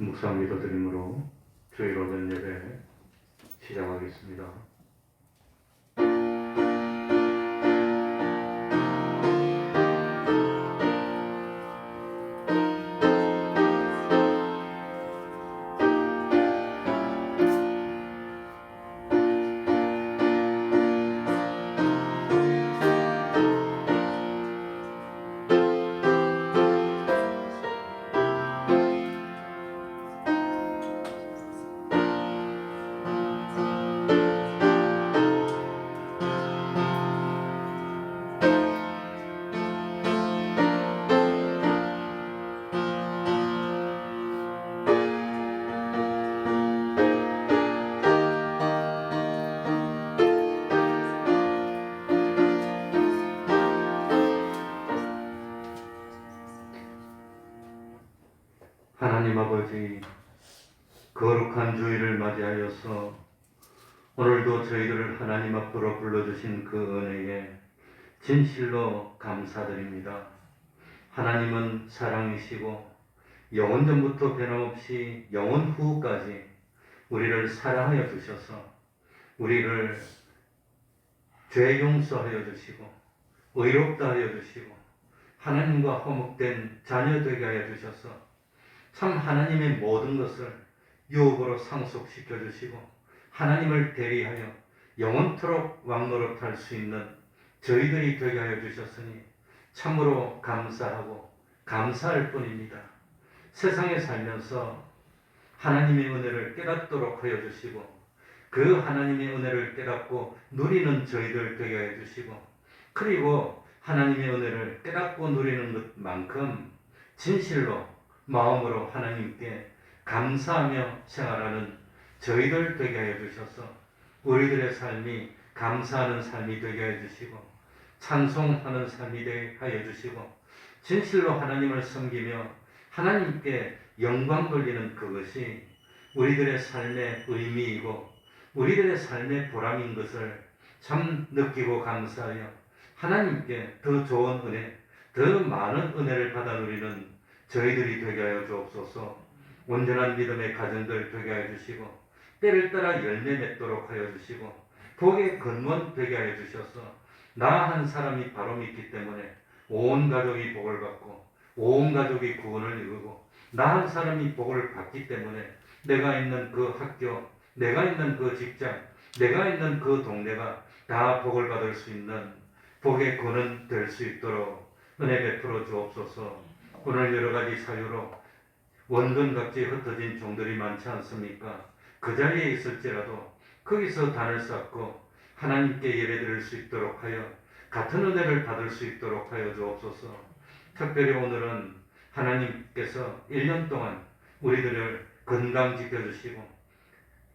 묵상 기도드림으로 주일 오전 예배 시작하겠습니다. 하나님 아버지, 거룩한 주일을 맞이하여서 오늘도 저희들을 하나님 앞으로 불러주신 그 은혜에 진실로 감사드립니다. 하나님은 사랑이시고 영원전부터 변함없이 영원 후까지 우리를 사랑하여 주셔서 우리를 죄 용서하여 주시고 의롭다 하여 주시고 하나님과 화목된 자녀 되게 하여 주셔서 참 하나님의 모든 것을 유업으로 상속시켜 주시고 하나님을 대리하여 영원토록 왕노릇할 수 있는 저희들이 되게 하여 주셨으니 참으로 감사하고 감사할 뿐입니다. 세상에 살면서 하나님의 은혜를 깨닫도록 하여 주시고 그 하나님의 은혜를 깨닫고 누리는 저희들 되게 하여 주시고 그리고 하나님의 은혜를 깨닫고 누리는 것만큼 진실로 마음으로 하나님께 감사하며 생활하는 저희들 되게 하여 주셔서 우리들의 삶이 감사하는 삶이 되게 하여 주시고 찬송하는 삶이 되게 하여 주시고 진실로 하나님을 섬기며 하나님께 영광 돌리는 그것이 우리들의 삶의 의미이고 우리들의 삶의 보람인 것을 참 느끼고 감사하여 하나님께 더 좋은 은혜, 더 많은 은혜를 받아 누리는 저희들이 되게 하여 주옵소서. 온전한 믿음의 가정들 되게 하여 주시고 때를 따라 열매 맺도록 하여 주시고 복의 근원 되게 하여 주셔서 나 한 사람이 바로 믿기 때문에 온 가족이 복을 받고 온 가족이 구원을 이루고 나 한 사람이 복을 받기 때문에 내가 있는 그 학교, 내가 있는 그 직장, 내가 있는 그 동네가 다 복을 받을 수 있는 복의 근원 될 수 있도록 은혜 베풀어 주옵소서. 오늘 여러 가지 사유로 원근각지에 흩어진 종들이 많지 않습니까? 그 자리에 있을지라도 거기서 단을 쌓고 하나님께 예배드릴 수 있도록 하여 같은 은혜를 받을 수 있도록 하여 주옵소서. 특별히 오늘은 하나님께서 1년 동안 우리들을 건강 지켜주시고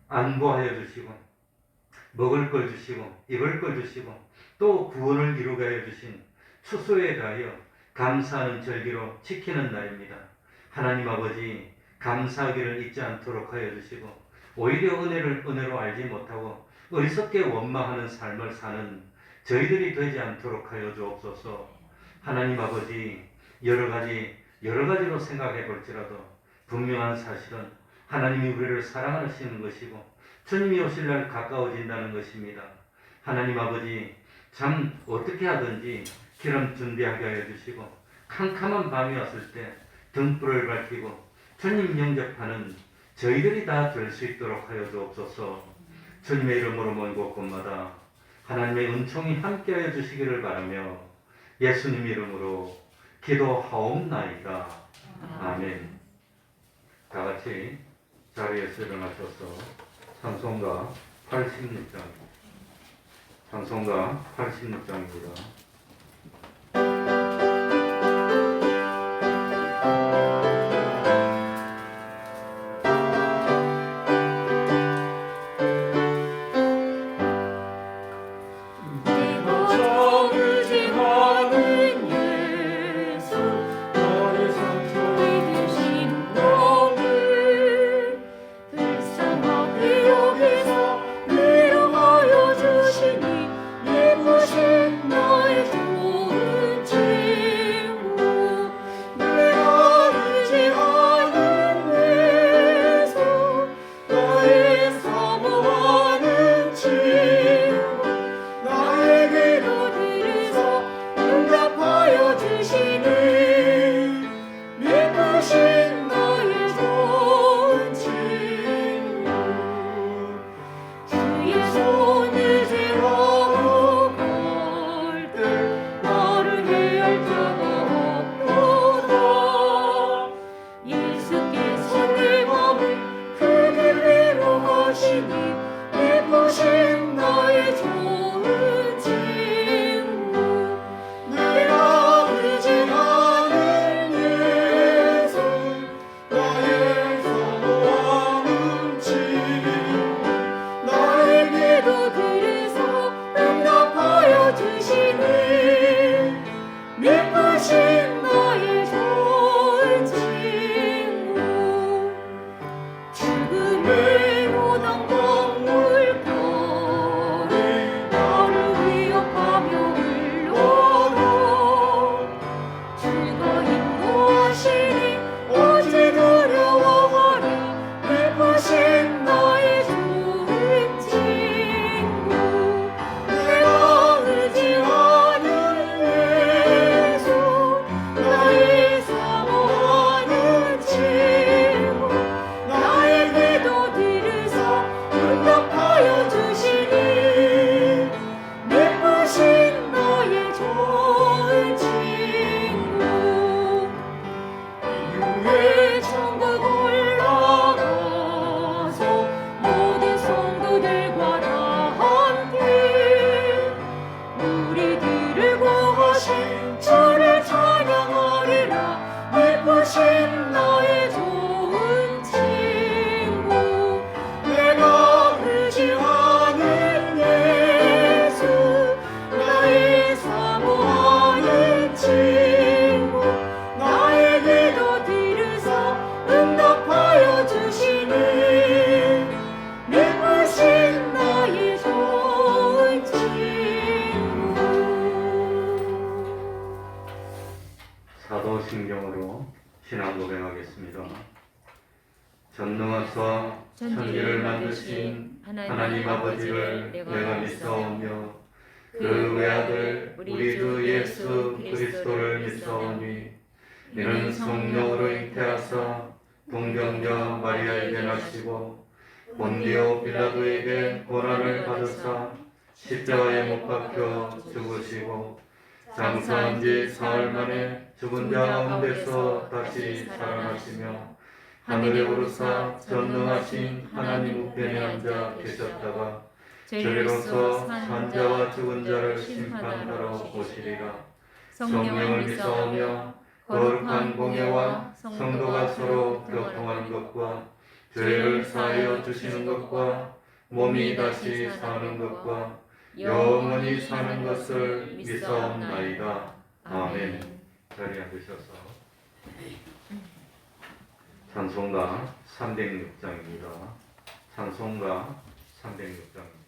안보하여 주시고 먹을 걸 주시고 입을 걸 주시고 또 구원을 이루게 하여 주신 추수에 대하여 감사하는 절기로 지키는 날입니다. 하나님 아버지 감사하기를 잊지 않도록 하여 주시고 오히려 은혜를 은혜로 알지 못하고 어리석게 원망하는 삶을 사는 저희들이 되지 않도록 하여 주옵소서. 하나님 아버지 여러 가지로 생각해 볼지라도 분명한 사실은 하나님이 우리를 사랑하시는 것이고 주님이 오실 날 가까워진다는 것입니다. 하나님 아버지 참 어떻게 하든지 기름 준비하게 하여 주시고 캄캄한 밤이 왔을 때 등불을 밝히고 주님 영접하는 저희들이 다 될 수 있도록 하여 주옵소서. 주님의 이름으로 모인 곳곳마다 하나님의 은총이 함께 하여 주시기를 바라며 예수님 이름으로 기도하옵나이다. 아멘. 다 같이 자리에서 일어나셔서 찬송가 86장입니다. 여기서 위로하여 주시니 예쁘신 너의 사도신경으로 신앙 고백하겠습니다. 전능하사 천지를 만드신 하나님 아버지를 내가 믿사오며 그 외아들 우리 주 예수 그리스도를 믿사오니 이는 성령으로 잉태하사 동정녀 마리아에게 나시고 본디오 빌라도에게 고난을 받으사 십자가에 못 박혀 죽으시고 장사한 지 사흘 만에 죽은 자 가운데서 다시 살아나시며 하늘에 오르사 전능하신 하나님 우편에 앉아 계셨다가 저리로서 산 자와 죽은 자를 심판하러 오시리라. 성령을 믿사오며 거룩한 공예와 성도가 서로 교통하는 것과 죄를 사하여 주시는 것과 몸이 다시 사는 것과 영원히 사는 것을 믿사옵나이다. 아멘. 자리에 앉으셔서 찬송가 306장입니다. 찬송가 306장입니다.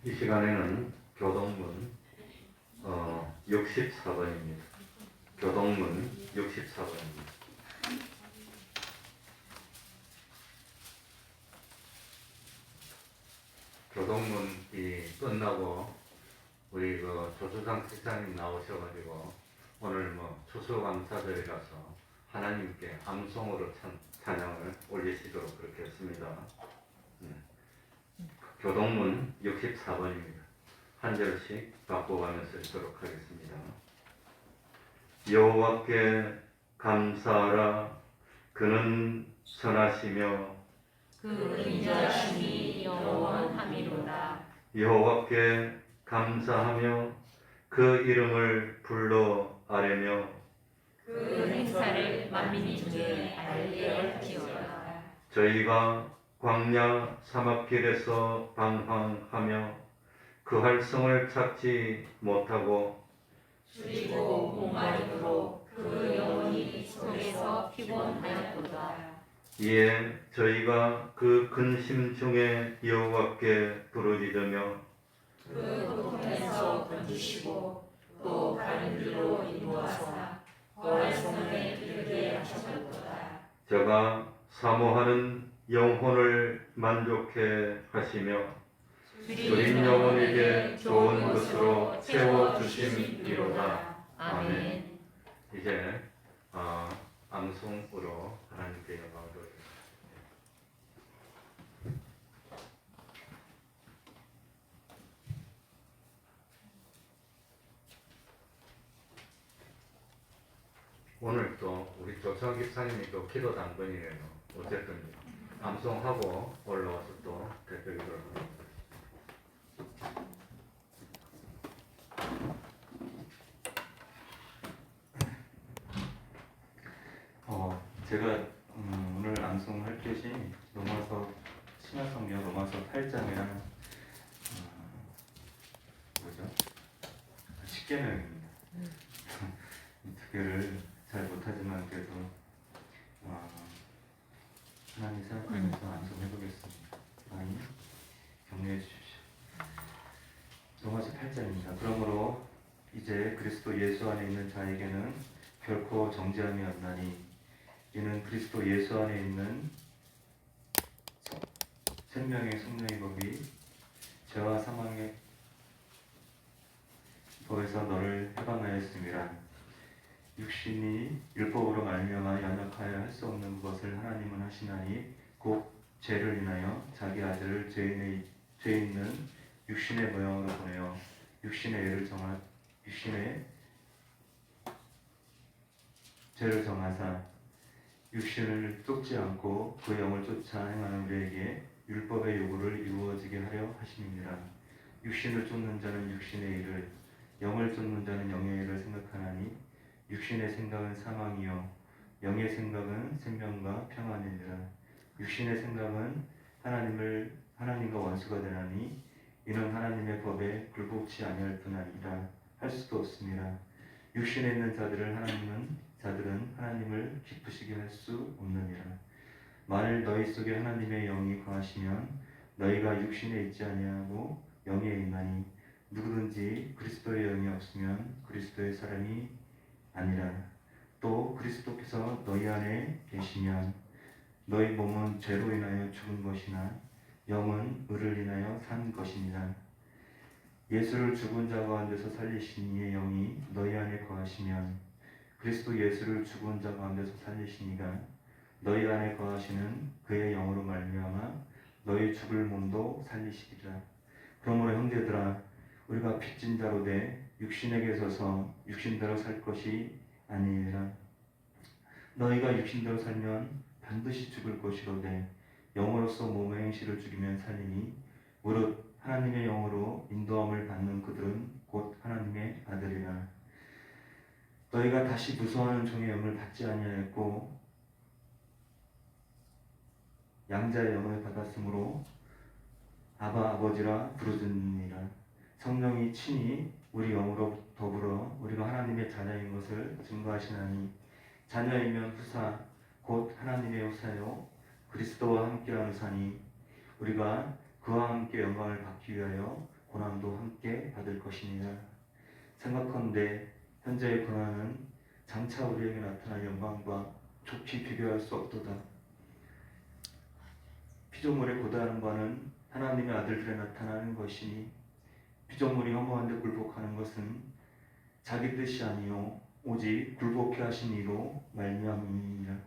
이 시간에는 교동문 64번입니다. 교동문 64번입니다. 교동문이 끝나고 우리 조수상 집사님 나오셔가지고 오늘 추수감사절이라서 하나님께 암송으로 찬양을 올리시도록 그렇게 했습니다. 교동문 64번입니다. 한 절씩 바꿔가면서 읽도록 하겠습니다. 여호와께 감사하라. 그는 선하시며 그 인자심이 영원함이로다. 여호와께 감사하며 그 이름을 불러 아뢰며 그 행사를 만민 중에 알게 할지어다. 저희가 광야 사막길에서 방황하며 그 활성을 찾지 못하고 줄이고 목마름으로 그 영혼이 이에 저희가 그 근심 중에 여호와께 부르짖으며 그 고통에서 건지시고 또 바른 길로 인도하사 거할 성에 이르게 하셨도다. 저가 사모하는 영혼을 만족해 하시며 주린 영혼에게 좋은 것으로 채워주심이로다. 아멘. 이제 암송으로 하나님께 영광을 돌립니다. 오늘 또 우리 조청 집사님이 또 기도 당번이네요. 어쨌든 암송하고 올라와서 또 대표 기도를 합니다. 제가 오늘 암송할 것이 로마서 신약성경 로마서 8장이랑 뭐죠? 십계명입니다. 두 개를 잘 못하지만 그래도 하나님 생각하면서 암송해 보겠습니다. 많이 격려해 주십시오. 로마서 8장입니다. 그러므로 이제 그리스도 예수 안에 있는 자에게는 결코 정죄함이 없나니 이는 그리스도 예수 안에 있는 생명의 성령의 법이 죄와 사망의 법에서 너를 해방하였음이라. 육신이 율법으로 말미암아 연약하여 할 수 없는 것을 하나님은 하시나니 곧 죄를 인하여 자기 아들을 죄 있는 육신의 모양으로 보내어 육신의 죄를 정하사 육신을 쫓지 않고 그 영을 쫓아 행하는 우리에게 율법의 요구를 이루어지게 하려 하심이니라. 육신을 쫓는 자는 육신의 일을, 영을 쫓는 자는 영의 일을 생각하나니 육신의 생각은 사망이요 영의 생각은 생명과 평안이니라. 육신의 생각은 하나님과 원수가 되나니 이는 하나님의 법에 굴복치 아니할 뿐 아니라 할 수도 없습니다. 육신에 있는 자들은 하나님을 기쁘시게 할 수 없느니라. 만일 너희 속에 하나님의 영이 거하시면 너희가 육신에 있지 아니하고 영에 있나니 누구든지 그리스도의 영이 없으면 그리스도의 사람이 아니라. 또 그리스도께서 너희 안에 계시면 너희 몸은 죄로 인하여 죽은 것이나 영은 의를 인하여 산 것이니라. 예수를 죽은 자 가운데서 살리신 이의 영이 너희 안에 거하시면 그리스도 예수를 죽은 자 가운데서 살리시니가 너희 안에 거하시는 그의 영으로 말미암아 너희 죽을 몸도 살리시리라. 그러므로 형제들아 우리가 빚진 자로 돼 육신에게 서서 육신대로 살 것이 아니니라. 너희가 육신대로 살면 반드시 죽을 것이로되 영으로서 몸의 행실을 죽이면 살리니 무릇 하나님의 영으로 인도함을 받는 그들은 곧 하나님의 아들이라. 너희가 다시 무서워하는 종의 영을 받지 아니하였고 양자의 영을 받았으므로 아바 아버지라 부르짖느니라. 성령이 친히 우리 영으로 더불어 우리가 하나님의 자녀인 것을 증거하시나니 자녀이면 후사 곧 하나님의 후사요 그리스도와 함께하는 후사니 우리가 그와 함께 영광을 받기 위하여 고난도 함께 받을 것이니라. 생각컨대 현재의 고난은 장차 우리에게 나타날 영광과 좋게 비교할 수 없도다. 피조물의 고단한 바는 하나님의 아들들에 나타나는 것이니 피조물이 허무한 데 굴복하는 것은 자기 뜻이 아니요 오직 굴복해 하신 이로 말미암음이니라.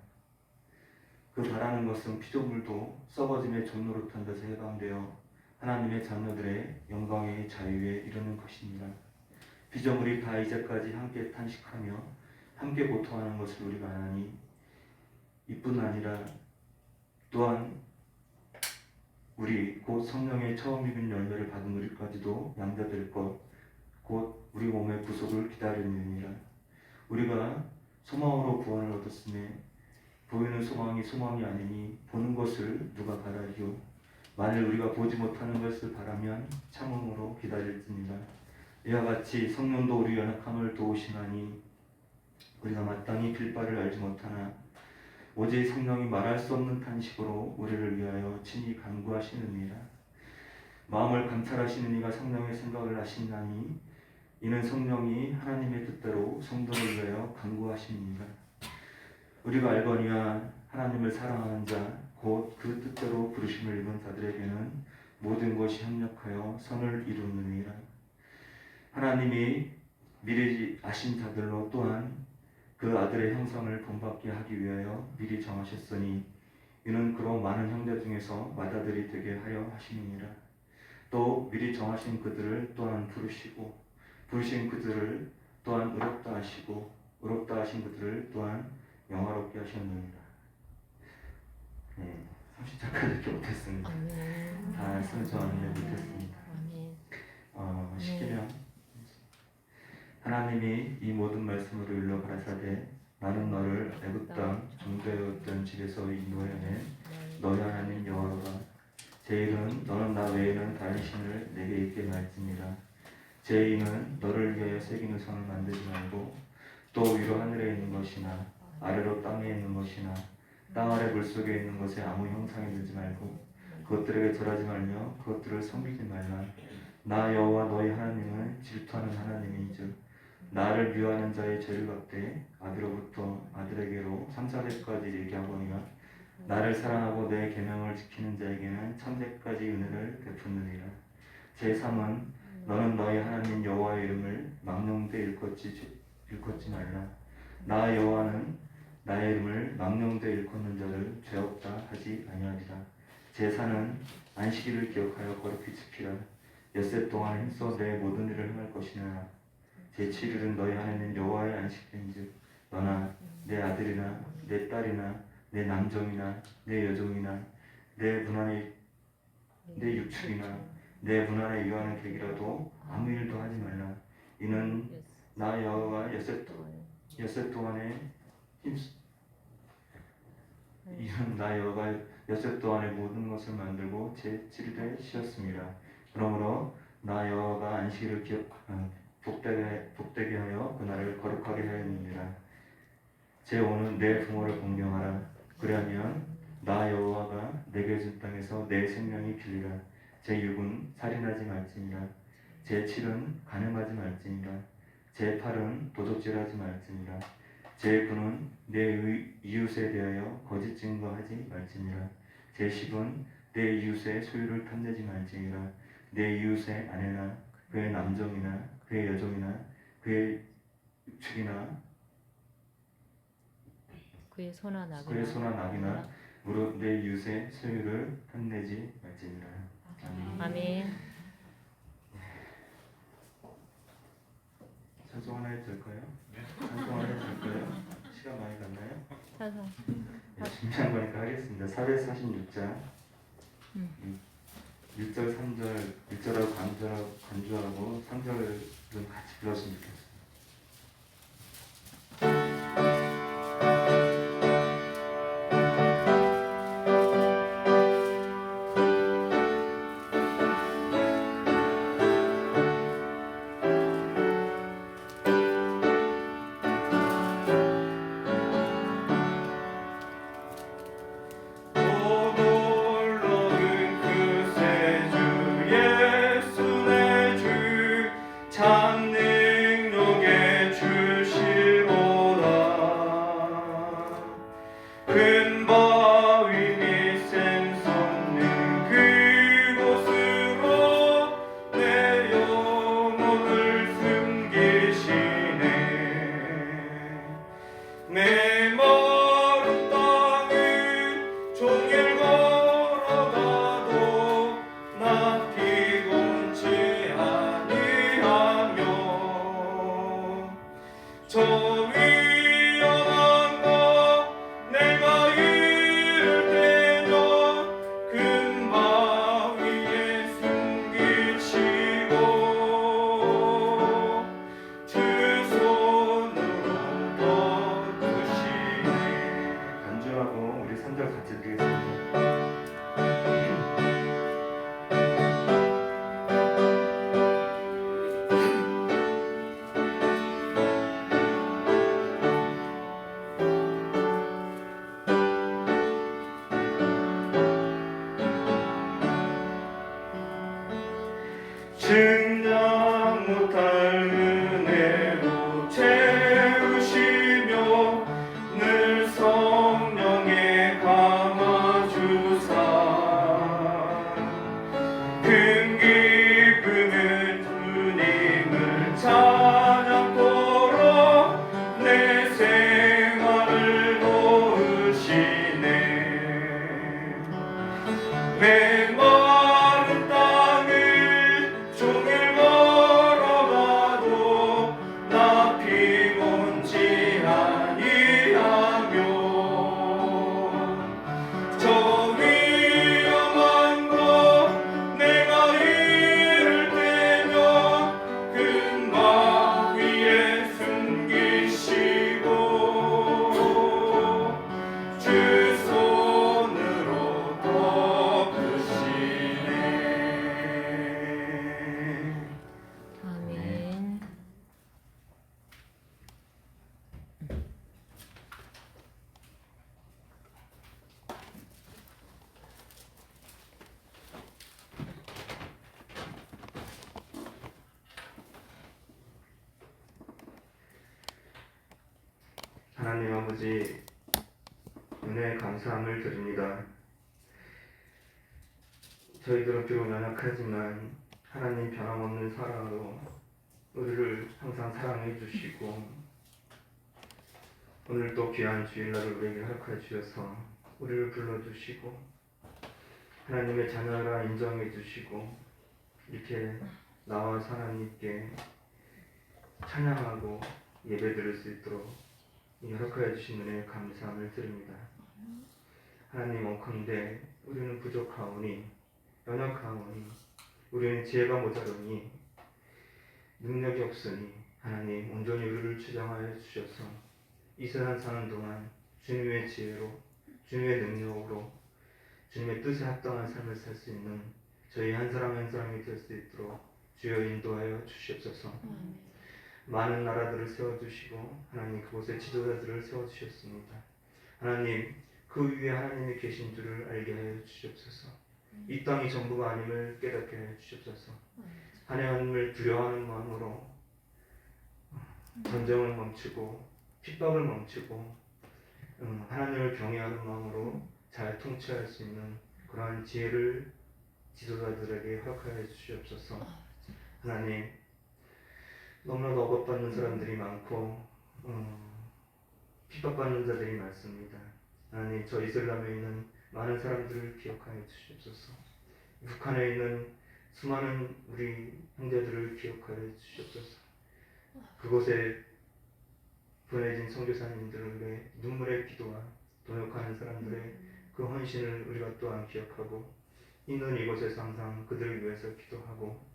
그 바라는 것은 피조물도 썩어짐의 종노릇한 데서 해방되어 하나님의 자녀들의 영광의 자유에 이르는 것이니라. 피조물이 다 이제까지 함께 탄식하며 함께 고통하는 것을 우리가 아나니 이뿐 아니라 또한 우리 곧 성령의 처음 입은 열매를 받은 우리까지도 양자될 것 곧 우리 몸의 구속을 기다리느니라. 우리가 소망으로 구원을 얻었으며 보이는 소망이 소망이 아니니 보는 것을 누가 바라리요. 만일 우리가 보지 못하는 것을 바라면 참음으로 기다릴지니라. 이와 같이 성령도 우리 연약함을 도우시나니 우리가 마땅히 빌 바를 알지 못하나 오직 성령이 말할 수 없는 탄식으로 우리를 위하여 친히 간구하시느니라. 마음을 감찰하시는 이가 성령의 생각을 하시나니 이는 성령이 하나님의 뜻대로 성도를 위하여 간구하십니다. 우리가 알거니와 하나님을 사랑하는 자 곧 그 뜻대로 부르심을 입은 자들에게는 모든 것이 협력하여 선을 이루느니라. 하나님이 미리 아신 자들로 또한 그 아들의 형상을 본받게 하기 위하여 미리 정하셨으니 이는 그로 많은 형제 중에서 맏아들이 되게 하려 하심이니라. 또 미리 정하신 그들을 또한 부르시고 부르신 그들을 또한 의롭다 하시고 의롭다 하신 그들을 또한 영화롭게 하셨느니라. 네, 30절까지 이렇게 못했습니다. 다 순서하는데 못했습니다. 시키면 하나님이 이 모든 말씀으로 일러 가라사대 나는 너를 애굽 땅 종되었던 집에서 인도해낸 너희 하나님 여호와가 제 일은 너는 나 외에는 다른 신을 내게 있게 말지니라. 제 이는 너를 위하여 새기는 성을 만들지 말고 또 위로 하늘에 있는 것이나 아래로 땅에 있는 것이나 땅 아래 물속에 있는 것에 아무 형상이 들지 말고 그것들에게 절하지 말며 그것들을 섬기지 말라. 나 여호와 너희 하나님은 질투하는 하나님인즉 나를 미워하는 자의 죄를 갚되 아비로부터 아들에게로 3, 4대까지 얘기하거니와 나를 사랑하고 내 계명을 지키는 자에게는 천대까지 은혜를 베푸느니라. 제3은 너는 너희 하나님 여호와의 이름을 망령되 일컫지 말라. 나 여호와는 나의 이름을 망령되 일컫는 자를 죄 없다 하지 아니하리라. 제4는 안식일을 기억하여 거룩히 지키라. 엿새 동안 힘써 내 모든 일을 행할 것이나 제7일은 너희 하나님 여호와의 안식일인즉 너나 내 아들이나 내 딸이나 내 남종이나 내 여종이나 내 육축이나 내 문안에 유하는 객이라도 아무 일도 하지 말라. 이는 나 여호와가 엿새 동안에 모든 것을 만들고 제7일에 쉬었습니다. 그러므로 나 여호와가 안식일을 복되게 하여 그날을 거룩하게 하였느니라. 제5는 내 부모를 공경하라. 그러면 나 여호와가 내게 준 땅에서 내 생명이 길리라. 제6은 살인하지 말지니라. 제7은 간음하지 말지니라. 제8은 도적질하지 말지니라. 제9는 내 이웃에 대하여 거짓 증거하지 말지니라. 제10은 내 이웃의 소유를 탐내지 말지니라. 내 이웃의 아내나 그의 남종이나 그의 여종이나 그의 육축이나 그의 소나 낙이나 무릇 내 이웃의 소유를 탐내지 말지니라. 아멘. 찬송 하나 해도 될까요? 찬송 하나 해도 될까요? 시간 많이 갔나요? 찬송. 준비한 거니까 하겠습니다. 446장 1절, 3절, 1절하고 간주하고 3절은 같이 불렀으면 좋겠어요. 하나님 아버지, 은혜에 감사함을 드립니다. 저희들은 비록 연약하지만 하나님 변함없는 사랑으로 우리를 항상 사랑해 주시고, 오늘도 귀한 주일날을 우리에게 허락해 주셔서 우리를 불러주시고 하나님의 자녀라 인정해 주시고, 이렇게 나와서 하나님께 찬양하고 예배드릴 수 있도록 허락하여 주신 은혜에 감사함을 드립니다. 하나님, 원컨대 우리는 부족하오니, 연약하오니, 우리는 지혜가 모자르니, 능력이 없으니 하나님 온전히 우리를 주장하여 주셔서 이 세상 사는 동안 주님의 지혜로, 주님의 능력으로, 주님의 뜻에 합당한 삶을 살 수 있는 저희 한 사람 한 사람이 될 수 있도록 주여 인도하여 주시옵소서. 많은 나라들을 세워주시고 하나님 그곳에 지도자들을 세워주셨습니다. 하나님, 그 위에 하나님이 계신 줄을 알게 하여 주시옵소서. 이 땅이 전부가 아님을 깨닫게 하여 주시옵소서. 하나님을 두려워하는 마음으로 전쟁을 멈추고 핍박을 멈추고 하나님을 경외하는 마음으로 잘 통치할 수 있는 그러한 지혜를 지도자들에게 허락하여 주시옵소서. 하나님, 너무나도 억압받는 사람들이 많고 핍박받는 자들이 많습니다. 하나님, 저 이슬람에 있는 많은 사람들을 기억하여 주시옵소서. 북한에 있는 수많은 우리 형제들을 기억하여 주시옵소서. 그곳에 보내진 선교사님들을 위해 눈물의 기도와 동역하는 사람들의 그 헌신을 우리가 또한 기억하고 있는 이곳에서 항상 그들을 위해서 기도하고,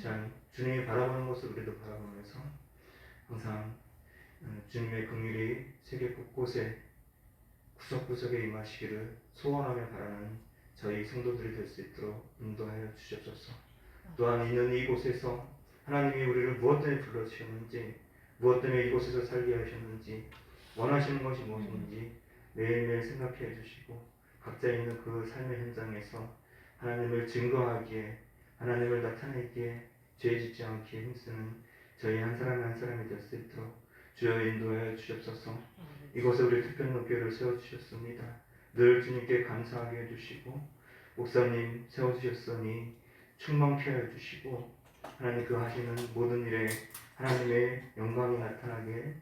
참 주님이 바라보는 것을 우리도 바라보면서 항상 주님의 긍휼이 세계 곳곳에 구석구석에 임하시기를 소원하며 바라는 저희 성도들이 될 수 있도록 인도하여 주시옵소서. 또한 있는 이곳에서 하나님이 우리를 무엇 때문에 불러주셨는지, 무엇 때문에 이곳에서 살게 하셨는지, 원하시는 것이 무엇인지 매일매일 생각해 주시고 각자 있는 그 삶의 현장에서 하나님을 증거하기에, 하나님을 나타내기에 죄 짓지 않기에 힘쓰는 저희 한 사람 한 사람이 될 수 있도록 주여 인도하여 주시옵소서. 이곳에 우리 특별목교를 세워주셨습니다. 늘 주님께 감사하게 해주시고 목사님 세워주셨으니 충만케 해주시고 하나님 그 하시는 모든 일에 하나님의 영광이 나타나게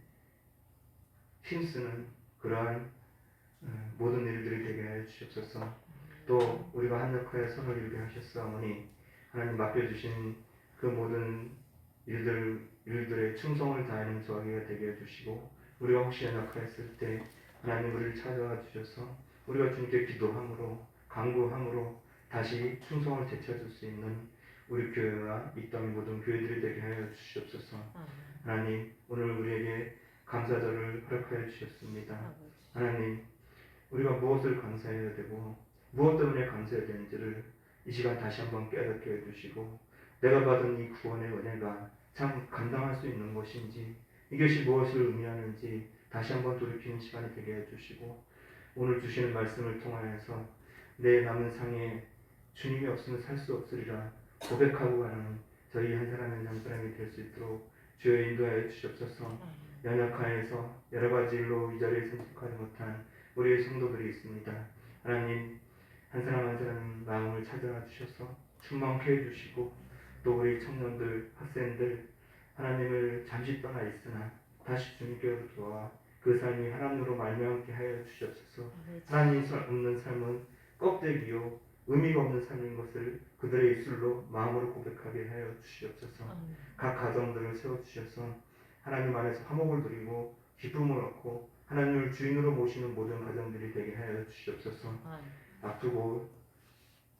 힘쓰는 그러한 모든 일들이 되게 하여 주시옵소서. 또 우리가 한역하여 선을 이루게 하셨사오니 하나님 맡겨주신 그 모든 일들의 충성을 다하는 저희가 되게 해주시고, 우리가 혹시 연약하였을 때 하나님 우리를 찾아와 주셔서 우리가 주님께 기도함으로 간구함으로 다시 충성을 되찾을 수 있는 우리 교회와 이 땅의 모든 교회들이 되게 하여 주시옵소서. 하나님, 오늘 우리에게 감사절을 허락하여 주셨습니다. 하나님, 우리가 무엇을 감사해야 되고 무엇 때문에 감사해야 되는지를 이 시간 다시 한번 깨닫게 해주시고, 내가 받은 이 구원의 은혜가 참 감당할 수 있는 것인지, 이것이 무엇을 의미하는지 다시 한번 돌이키는 시간이 되게 해주시고, 오늘 주시는 말씀을 통하여서 내 남은 상에 주님이 없으면 살 수 없으리라 고백하고 가는 저희 한 사람의 한 사람이 될 수 있도록 주여 인도하여 주시옵소서. 연약하여서 여러 가지 일로 이 자리에 선택하지 못한 우리의 성도들이 있습니다. 하나님, 한 사람 한 사람 마음을 찾아와 주셔서 충만케 해주시고, 또 우리 청년들, 학생들 하나님을 잠시 떠나 있으나 다시 주님께로 돌아와 그 삶이 하나님으로 말미암게 하여 주시옵소서. 하나님 없는 삶은 껍데기요 의미가 없는 삶인 것을 그들의 입술로 마음으로 고백하게 하여 주시옵소서. 각 가정들을 세워주셔서 하나님 안에서 화목을 누리고 기쁨을 얻고 하나님을 주인으로 모시는 모든 가정들이 되게 하여 주시옵소서. 아프고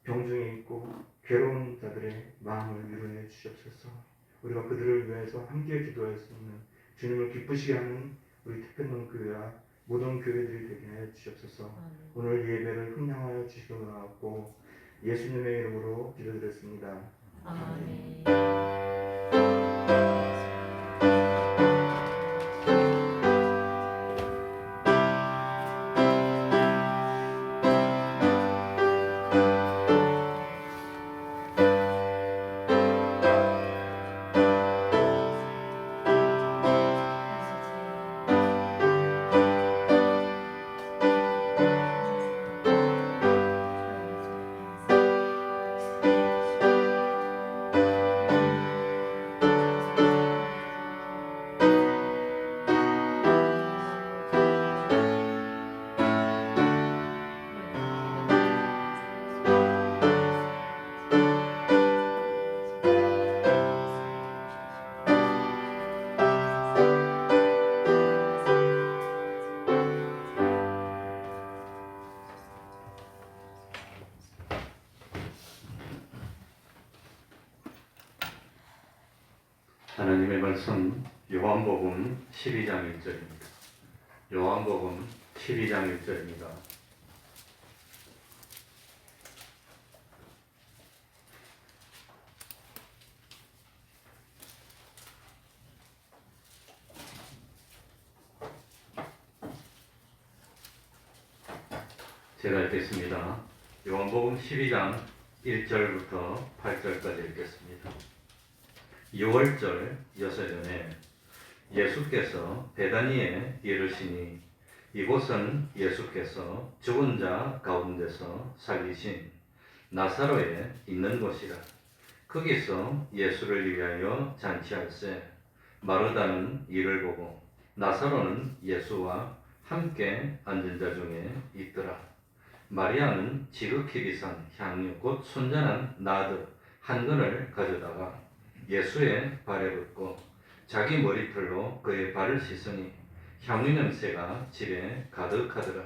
병중에 있고 괴로운 자들의 마음을 위로해 주시옵소서. 우리가 그들을 위해서 함께 기도할 수 있는 주님을 기쁘시게 하는 우리 태평동 교회와 모든 교회들이 되게 하여 주시옵소서. 오늘 예배를 흥량하여 주시옵고 예수님의 이름으로 기도드렸습니다. 아멘. 말씀 요한복음 12장 1절입니다. 요한복음 12장 1절입니다. 제가 읽겠습니다. 요한복음 12장 1절부터 8절까지 읽겠습니다. 6월절 여섯년에 예수께서 베다니에 이르시니 이곳은 예수께서 죽은 자 가운데서 살리신 나사로에 있는 곳이라. 거기서 예수를 위하여 잔치할세 마르다는 이를 보고 나사로는 예수와 함께 앉은 자 중에 있더라. 마리아는 지극히 비싼 향유 곧 순전한 나드 한 근을 가져다가 예수의 발에 붓고 자기 머리털로 그의 발을 씻으니 향유 냄새가 집에 가득하더라.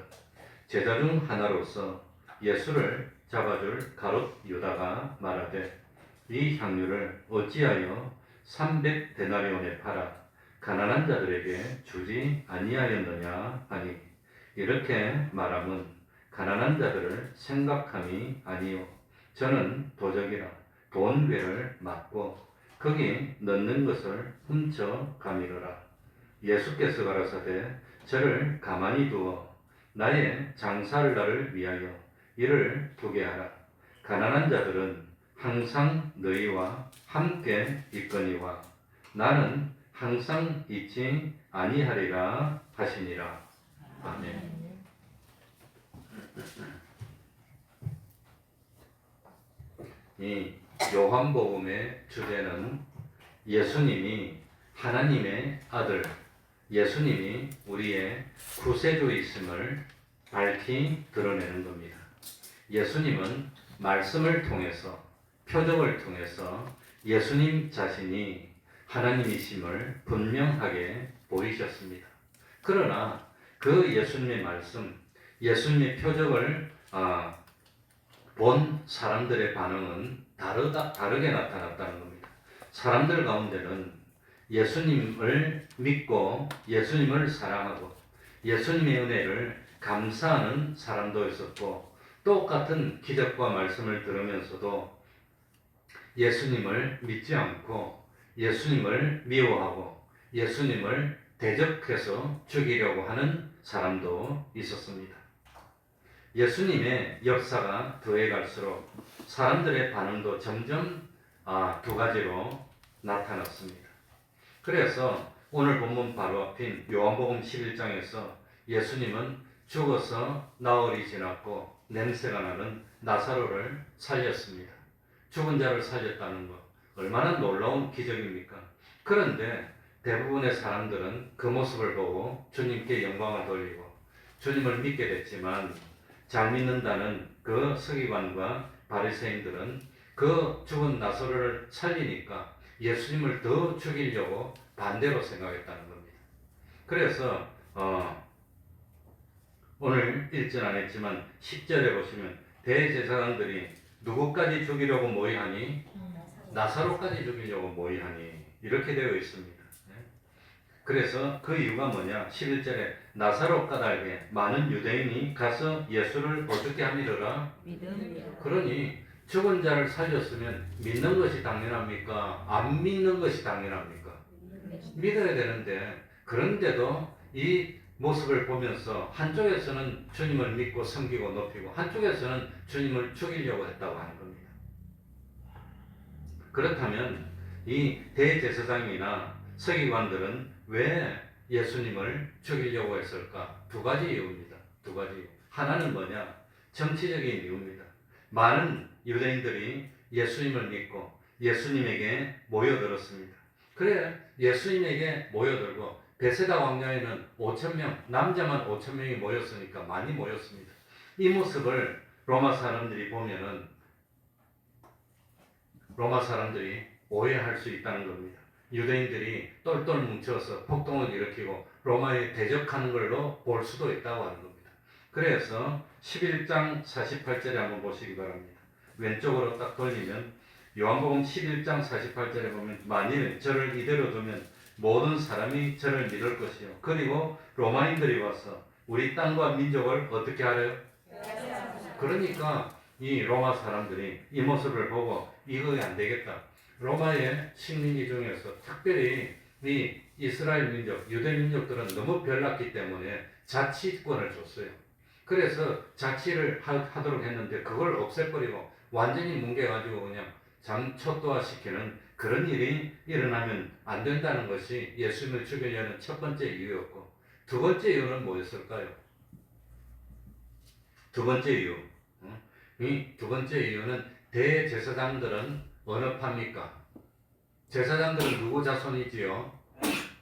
제자 중 하나로서 예수를 잡아줄 가롯 유다가 말하되 이 향유를 어찌하여 300데나리온에 팔아 가난한 자들에게 주지 아니하였느냐 하니 이렇게 말함은 가난한 자들을 생각함이 아니요 저는 도적이라 돈 괴를 맞고 거기 넣는 것을 훔쳐 가미노라. 예수께서 가라사대 저를 가만히 두어 나의 장사할 날을 위하여 이를 두게 하라. 가난한 자들은 항상 너희와 함께 있거니와 나는 항상 있지 아니하리라 하시니라. 아멘. 이 요한복음의 주제는 예수님이 하나님의 아들, 예수님이 우리의 구세주이심을 밝히 드러내는 겁니다. 예수님은 말씀을 통해서, 표적을 통해서 예수님 자신이 하나님이심을 분명하게 보이셨습니다. 그러나 그 예수님의 말씀, 예수님의 표적을 본 사람들의 반응은 다르게 나타났다는 겁니다. 사람들 가운데는 예수님을 믿고 예수님을 사랑하고 예수님의 은혜를 감사하는 사람도 있었고 똑같은 기적과 말씀을 들으면서도 예수님을 믿지 않고 예수님을 미워하고 예수님을 대적해서 죽이려고 하는 사람도 있었습니다. 예수님의 역사가 더해갈수록 사람들의 반응도 점점 두 가지로 나타났습니다. 그래서 오늘 본문 바로 앞인 요한복음 11장에서 예수님은 죽어서 나흘이 지났고 냄새가 나는 나사로를 살렸습니다. 죽은 자를 살렸다는 것 얼마나 놀라운 기적입니까? 그런데 대부분의 사람들은 그 모습을 보고 주님께 영광을 돌리고 주님을 믿게 됐지만 잘 믿는다는 그 서기관과 바리새인들은 그 죽은 나사로를 살리니까 예수님을 더 죽이려고 반대로 생각했다는 겁니다. 그래서 오늘 읽진 않았지만 10절에 보시면 대제사장들이 누구까지 죽이려고 모의하니? 나사로까지 죽이려고 모의하니? 이렇게 되어 있습니다. 그래서 그 이유가 뭐냐? 11절에 나사로 까닭에 많은 유대인이 가서 예수를 어떻게 함이더라? 그러니 죽은 자를 살렸으면 믿는 것이 당연합니까? 안 믿는 것이 당연합니까? 믿어야 되는데 그런데도 이 모습을 보면서 한쪽에서는 주님을 믿고 섬기고 높이고 한쪽에서는 주님을 죽이려고 했다고 하는 겁니다. 그렇다면 이 대제사장이나 서기관들은 왜 예수님을 죽이려고 했을까? 두 가지 이유입니다. 두 가지. 하나는 뭐냐? 정치적인 이유입니다. 많은 유대인들이 예수님을 믿고 예수님에게 모여들었습니다. 그래 예수님에게 모여들고 베세다 광야에는 5,000명, 남자만 5,000명이 모였으니까 많이 모였습니다. 이 모습을 로마 사람들이 보면은 로마 사람들이 오해할 수 있다는 겁니다. 유대인들이 똘똘 뭉쳐서 폭동을 일으키고 로마에 대적하는 걸로 볼 수도 있다고 하는 겁니다. 그래서 11장 48절에 한번 보시기 바랍니다. 왼쪽으로 딱 돌리면 요한복음 11장 48절에 보면 만일 저를 이대로 두면 모든 사람이 저를 믿을 것이요. 그리고 로마인들이 와서 우리 땅과 민족을 어떻게 하래요? 그러니까 이 로마 사람들이 이 모습을 보고 이거 안 되겠다. 로마의 식민지 중에서 특별히 이 이스라엘 민족, 유대 민족들은 너무 별났기 때문에 자치권을 줬어요. 그래서 자치를 하도록 했는데 그걸 없애버리고 완전히 뭉개가지고 그냥 장초토화시키는 그런 일이 일어나면 안 된다는 것이 예수님을 죽이려는 첫 번째 이유였고, 두 번째 이유는 뭐였을까요? 두 번째 이유. 이 두 번째 이유는 대제사장들은 어느 파입니까? 제사장들은 누구 자손이지요?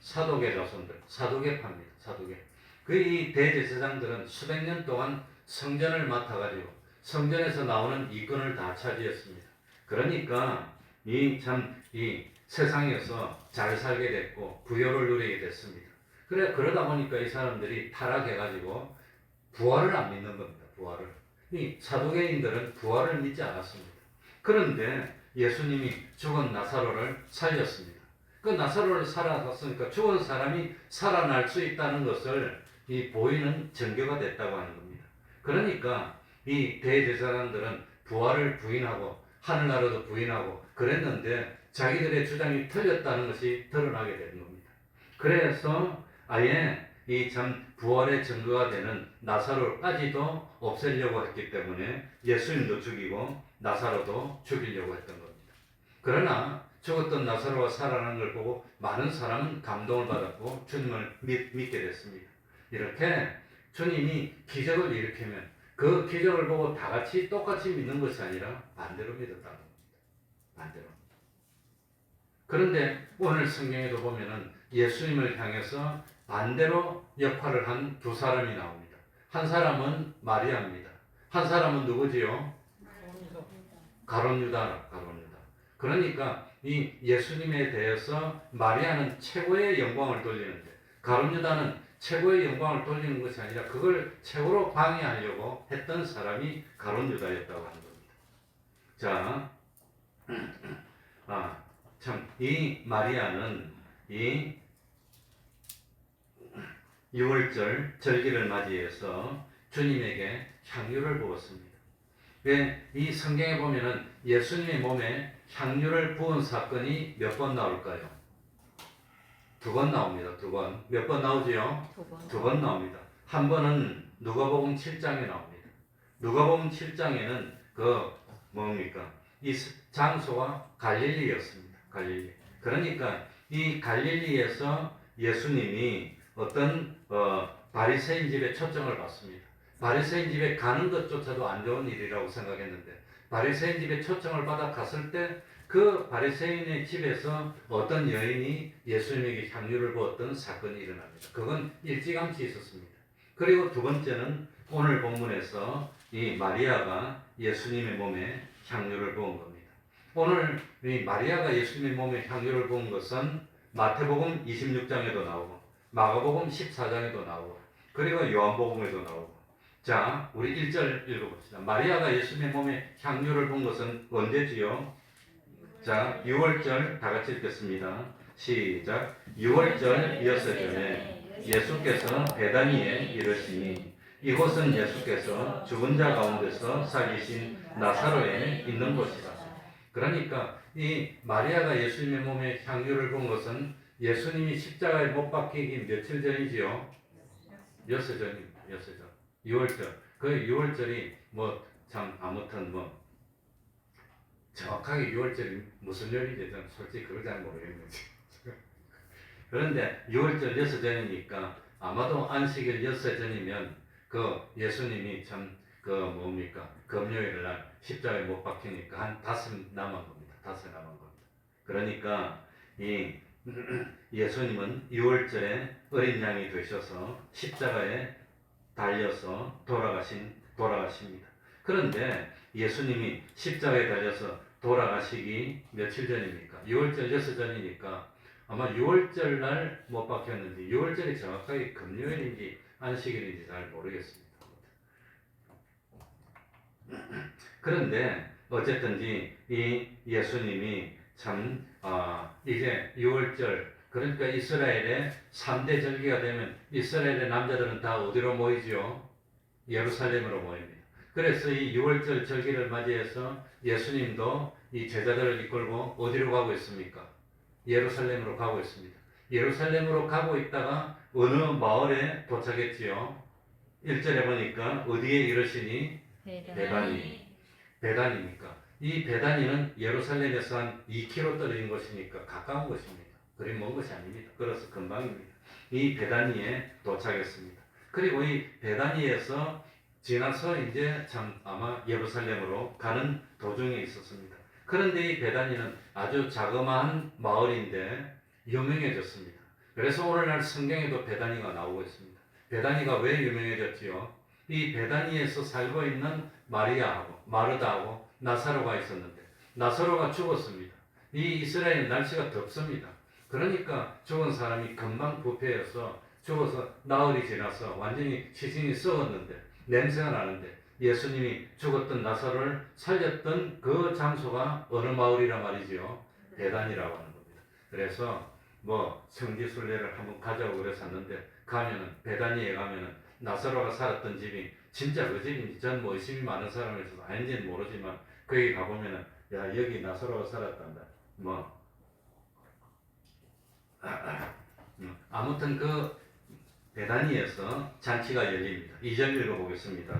사독의 자손들, 사독의 파입니다. 사독의. 그 이 대제사장들은 수백 년 동안 성전을 맡아가지고 성전에서 나오는 이권을 다 차지했습니다. 그러니까 이 세상에서 잘 살게 됐고 부여를 누리게 됐습니다. 그러다 보니까 이 사람들이 타락해가지고 부활을 안 믿는 겁니다. 부활을. 이 사두개인들은 부활을 믿지 않았습니다. 그런데 예수님이 죽은 나사로를 살렸습니다. 그 나사로를 살아났으니까 죽은 사람이 살아날 수 있다는 것을 이 보이는 증거가 됐다고 하는 겁니다. 그러니까 이 대제사장들은 부활을 부인하고 하늘나라도 부인하고 그랬는데 자기들의 주장이 틀렸다는 것이 드러나게 되는 겁니다. 그래서 아예 이 참 부활의 증거가 되는 나사로까지도 없애려고 했기 때문에 예수님도 죽이고 나사로도 죽이려고 했던 겁니다. 그러나 죽었던 나사로가 살아나는 걸 보고 많은 사람은 감동을 받았고 주님을 믿게 됐습니다. 이렇게 주님이 기적을 일으키면 그 기적을 보고 다 같이 똑같이 믿는 것이 아니라 반대로 믿었다는 겁니다. 반대로. 그런데 오늘 성경에도 보면은 예수님을 향해서 반대로 역할을 한 두 사람이 나옵니다. 한 사람은 마리아입니다. 한 사람은 누구지요? 가룟 유다. 그러니까 이 예수님에 대해서 마리아는 최고의 영광을 돌리는데 가룟 유다는 최고의 영광을 돌리는 것이 아니라 그걸 최고로 방해하려고 했던 사람이 가룟 유다였다고 하는 겁니다. 자, 참 이 마리아는 이 6월절 절기를 맞이해서 주님에게 향유를 부었습니다. 왜 이 성경에 보면은 예수님의 몸에 향유를 부은 사건이 몇 번 나올까요? 두 번 나옵니다. 두 번. 몇 번 나오지요? 두 번 나옵니다. 한 번은 누가복음 7장에 나옵니다. 누가복음 7장에는 그 뭡니까? 이 장소가 갈릴리였습니다. 갈릴리. 그러니까 이 갈릴리에서 예수님이 어떤 바리새인 집에 초청을 받습니다. 바리새인 집에 가는 것조차도 안 좋은 일이라고 생각했는데 바리새인 집에 초청을 받아 갔을 때 그 바리새인의 집에서 어떤 여인이 예수님에게 향유를 부었던 사건이 일어납니다. 그건 일찌감치 있었습니다. 그리고 두 번째는 오늘 본문에서 이 마리아가 예수님의 몸에 향유를 부은 겁니다. 오늘 이 마리아가 예수님의 몸에 향유를 부은 것은 마태복음 26장에도 나오고 마가복음 14장에도 나오고 그리고 요한복음에도 나오고. 자, 우리 1절 읽어봅시다. 마리아가 예수님의 몸에 향유를 부은 것은 언제지요? 자, 6월절 다 같이 읽겠습니다. 시작. 6월절 이었을 전에 예수께서 베다니에 이르시니 이곳은 예수께서 죽은 자 가운데서 살리신 나사로에 있는 곳이라. 그러니까 이 마리아가 예수님의 몸에 향유를 부은 것은 예수님이 십자가에 못 박히기 며칠 전이지요? 엿새 전입니다. 엿새 전. 6월절. 그 6월절이 아무튼 정확하게 6월절이 무슨 요일인지 저는 솔직히 그걸 잘 모르겠는지. 그런데 6월절 엿새 전이니까 아마도 안식일 엿새 전이면 그 예수님이 금요일 날 십자가에 못 박히니까 한 닷새 남은 겁니다. 닷새 남은 겁니다. 그러니까 이 예수님은 6월절에 어린 양이 되셔서 십자가에 달려서 돌아가십니다. 그런데 예수님이 십자가에 달려서 돌아가시기 며칠 전입니까? 6월절 엿새 전이니까 아마 6월절 날 못 박혔는지 6월절이 정확하게 금요일인지 안식일인지 잘 모르겠습니다. 그런데 어쨌든지 이 예수님이 참 이제 6월절 그러니까 이스라엘의 3대 절기가 되면 이스라엘의 남자들은 다 어디로 모이지요? 예루살렘으로 모입니다. 그래서 이 6월절 절기를 맞이해서 예수님도 이 제자들을 이끌고 어디로 가고 있습니까? 예루살렘으로 가고 있습니다. 예루살렘으로 가고 있다가 어느 마을에 도착했지요? 1절에 보니까 어디에 이르시니? 베다니. 베다니니까. 이 베다니는 예루살렘에서 한 2km 떨어진 곳이니까 가까운 곳입니다. 그리 먼 것이 아닙니다. 그래서 금방입니다. 이 베다니에 도착했습니다. 그리고 이 베다니에서 지나서 이제 참 아마 예루살렘으로 가는 도중에 있었습니다. 그런데 이 베다니는 아주 자그마한 마을인데 유명해졌습니다. 그래서 오늘날 성경에도 베다니가 나오고 있습니다. 베다니가 왜 유명해졌지요? 이 베다니에서 살고 있는 마리아하고 마르다하고 나사로가 있었는데 나사로가 죽었습니다. 이 이스라엘 날씨가 덥습니다. 그러니까 죽은 사람이 금방 부패해서 죽어서 나흘이 지나서 완전히 시신이 썩었는데 냄새가 나는데 예수님이 죽었던 나사로를 살렸던 그 장소가 어느 마을이라 말이지요? 베단이라고 하는 겁니다. 그래서 뭐 성지순례를 한번 가자고 그랬었는데 가면은 베다니에 가면은 나사로가 살았던 집이 진짜 그 집인지 전 뭐 의심이 많은 사람이라서 아닌지는 모르지만 거기 가보면은 야 여기 나사로가 살았단다 뭐 아무튼 그 베다니에서 잔치가 열립니다. 2절 읽어보겠습니다.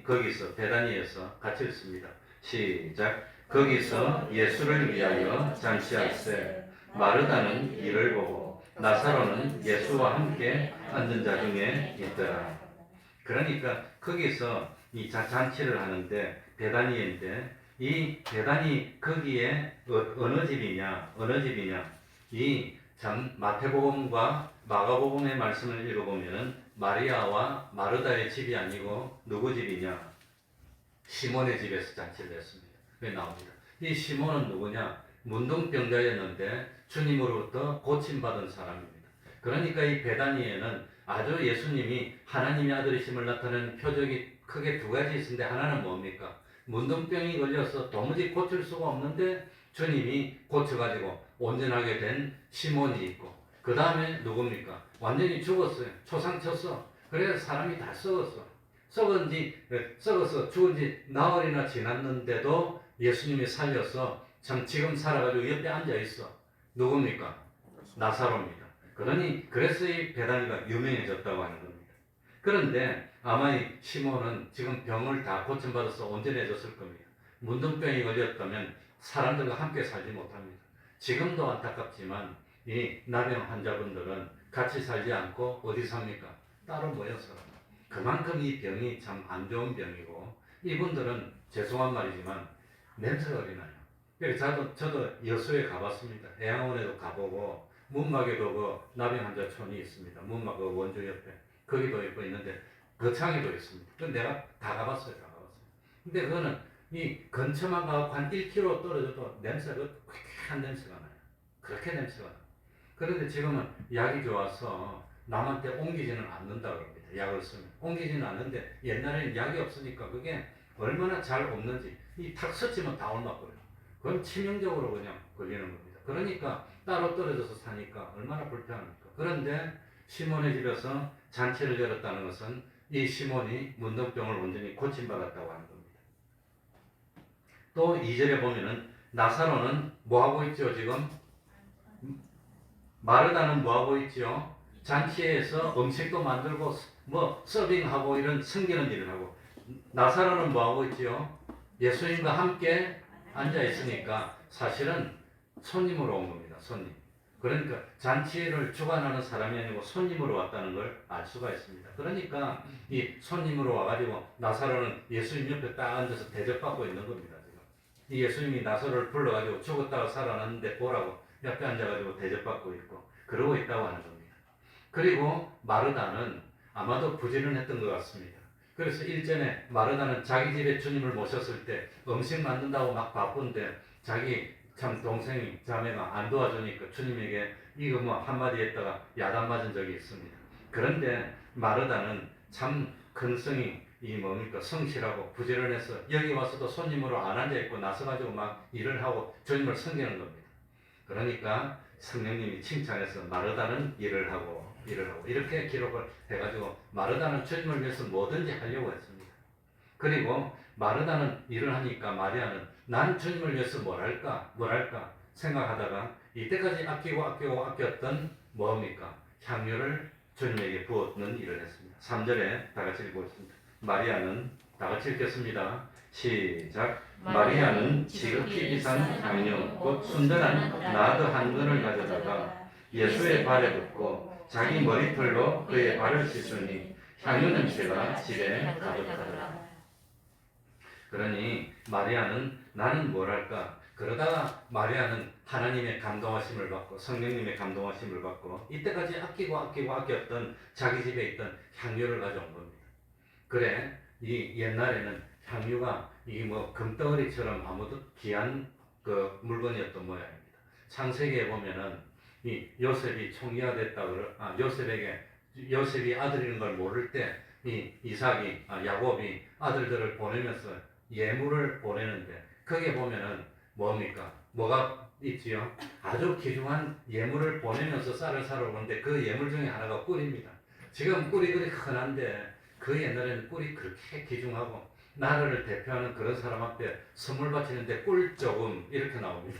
거기서 베다니에서 같이 읽습니다. 시작. 거기서 예수를 위하여 잔치할세 마르다는 이를 보고 나사로는 예수와 함께 앉은 자 중에 있더라. 그러니까 거기서 이 잔치를 하는데 베다니인데 이 베다니 거기에 어느 집이냐 이 참 마태복음과 마가복음의 말씀을 읽어보면 마리아와 마르다의 집이 아니고 누구 집이냐? 시몬의 집에서 잔치를 했습니다. 왜 나옵니다. 이 시몬은 누구냐? 문둥병자였는데 주님으로부터 고침받은 사람입니다. 그러니까 이 베다니에는 아주 예수님이 하나님의 아들이심을 나타내는 표적이 크게 두 가지 있는데 하나는 뭡니까? 문둥병이 걸려서 도무지 고칠 수가 없는데 주님이 고쳐가지고 온전하게 된 시몬이 있고 그 다음에 누굽니까? 완전히 죽었어요. 초상쳤어. 그래서 사람이 다 썩어서 죽은 지 나흘이나 지났는데도 예수님이 살려서 참 지금 살아가지고 옆에 앉아있어. 누굽니까? 나사로입니다. 그래서 이 베다니가 유명해졌다고 하는 겁니다. 그런데 아마 이 시몬은 지금 병을 다 고침받아서 온전해졌을 겁니다. 문둥병이 걸렸다면 사람들과 함께 살지 못합니다. 지금도 안타깝지만 이 나병 환자분들은 같이 살지 않고 어디 삽니까? 따로 모여서. 그만큼 이 병이 참 안 좋은 병이고 이분들은 죄송한 말이지만 냄새가 어리 나요. 그래서 저도 여수에 가봤습니다. 애양원에도 가보고 문막에도 그 나병 환자촌이 있습니다. 문막 그 원주 옆에 거기도 있는데 거창에도 있습니다. 그 내가 다 가봤어요. 근데 그거는 이 근처만 가고 한 1km 떨어져도 냄새가 쾌쾌한 냄새가 나요. 그렇게 냄새가 나요. 그런데 지금은 약이 좋아서 남한테 옮기지는 않는다고 합니다. 약을 쓰면. 옮기지는 않는데 옛날에는 약이 없으니까 그게 얼마나 잘 없는지 이 탁 스치면 다 옮아버려요. 그건 치명적으로 그냥 걸리는 겁니다. 그러니까 따로 떨어져서 사니까 얼마나 불편합니까? 그런데 시몬의 집에서 잔치를 열었다는 것은 이 시몬이 문둥병을 온전히 고침받았다고 하는 겁니다. 또 2절에 보면은 나사로는 뭐하고 있죠 지금? 마르다는 뭐하고 있죠? 잔치에서 음식도 만들고 뭐 서빙하고 이런 섬기는 일을 하고 나사로는 뭐하고 있죠? 예수님과 함께 앉아 있으니까 사실은 손님으로 온 겁니다. 손님. 그러니까 잔치를 주관하는 사람이 아니고 손님으로 왔다는 걸 알 수가 있습니다. 그러니까 이 손님으로 와가지고 나사로는 예수님 옆에 딱 앉아서 대접받고 있는 겁니다. 지금. 이 예수님이 나사로를 불러가지고 죽었다가 살아났는데 보라고 옆에 앉아가지고 대접받고 있고 그러고 있다고 하는 겁니다. 그리고 마르다는 아마도 부지런했던 것 같습니다. 그래서 일전에 마르다는 자기 집에 주님을 모셨을 때 음식 만든다고 막 바쁜데 자기 참 동생이 자매가 안 도와주니까 주님에게 이거 뭐 한마디 했다가 야단 맞은 적이 있습니다. 그런데 마르다는 참 근성이 이 뭡니까 성실하고 부지런해서 여기 와서도 손님으로 안 앉아있고 나서가지고 막 일을 하고 주님을 섬기는 겁니다. 그러니까 성령님이 칭찬해서 마르다는 일을 하고 이렇게 기록을 해가지고 마르다는 주님을 위해서 뭐든지 하려고 했습니다. 그리고 마르다는 일을 하니까 마리아는 난 주님을 위해서 뭘 할까 생각하다가 이때까지 아꼈던 뭡니까? 향유를 주님에게 부었는 일을 했습니다. 3절에 다 같이 읽어보겠습니다. 마리아는 다 같이 읽겠습니다. 시작. 마리아는 지극히 비싼 향유 곧 순전한 나드 한 근을 가져다가 예수의 발에 붓고 자기 머리털로 그의 발을 씻으니 향유 냄새가 집에 가득하더라. 그러니 마리아는 나는 뭘 할까? 그러다가 마리아는 하나님의 감동하심을 받고 성령님의 감동하심을 받고 이때까지 아꼈던 자기 집에 있던 향유를 가져온 겁니다. 그래 이 옛날에는 향유가 이 뭐 금덩어리처럼 아무도 귀한 그 물건이었던 모양입니다. 창세기에 보면은 이 요셉이 총리가 됐다 요셉이 아들인 걸 모를 때 이 이삭이 야곱이 아들들을 보내면서 예물을 보내는데 거기에 보면은 뭡니까? 뭐가 있지요? 아주 귀중한 예물을 보내면서 쌀을 사러 오는데 그 예물 중에 하나가 꿀입니다. 지금 꿀이 그리 흔한데 그 옛날에는 꿀이 그렇게 귀중하고 나라를 대표하는 그런 사람 앞에 선물 바치는데 꿀 조금 이렇게 나옵니다.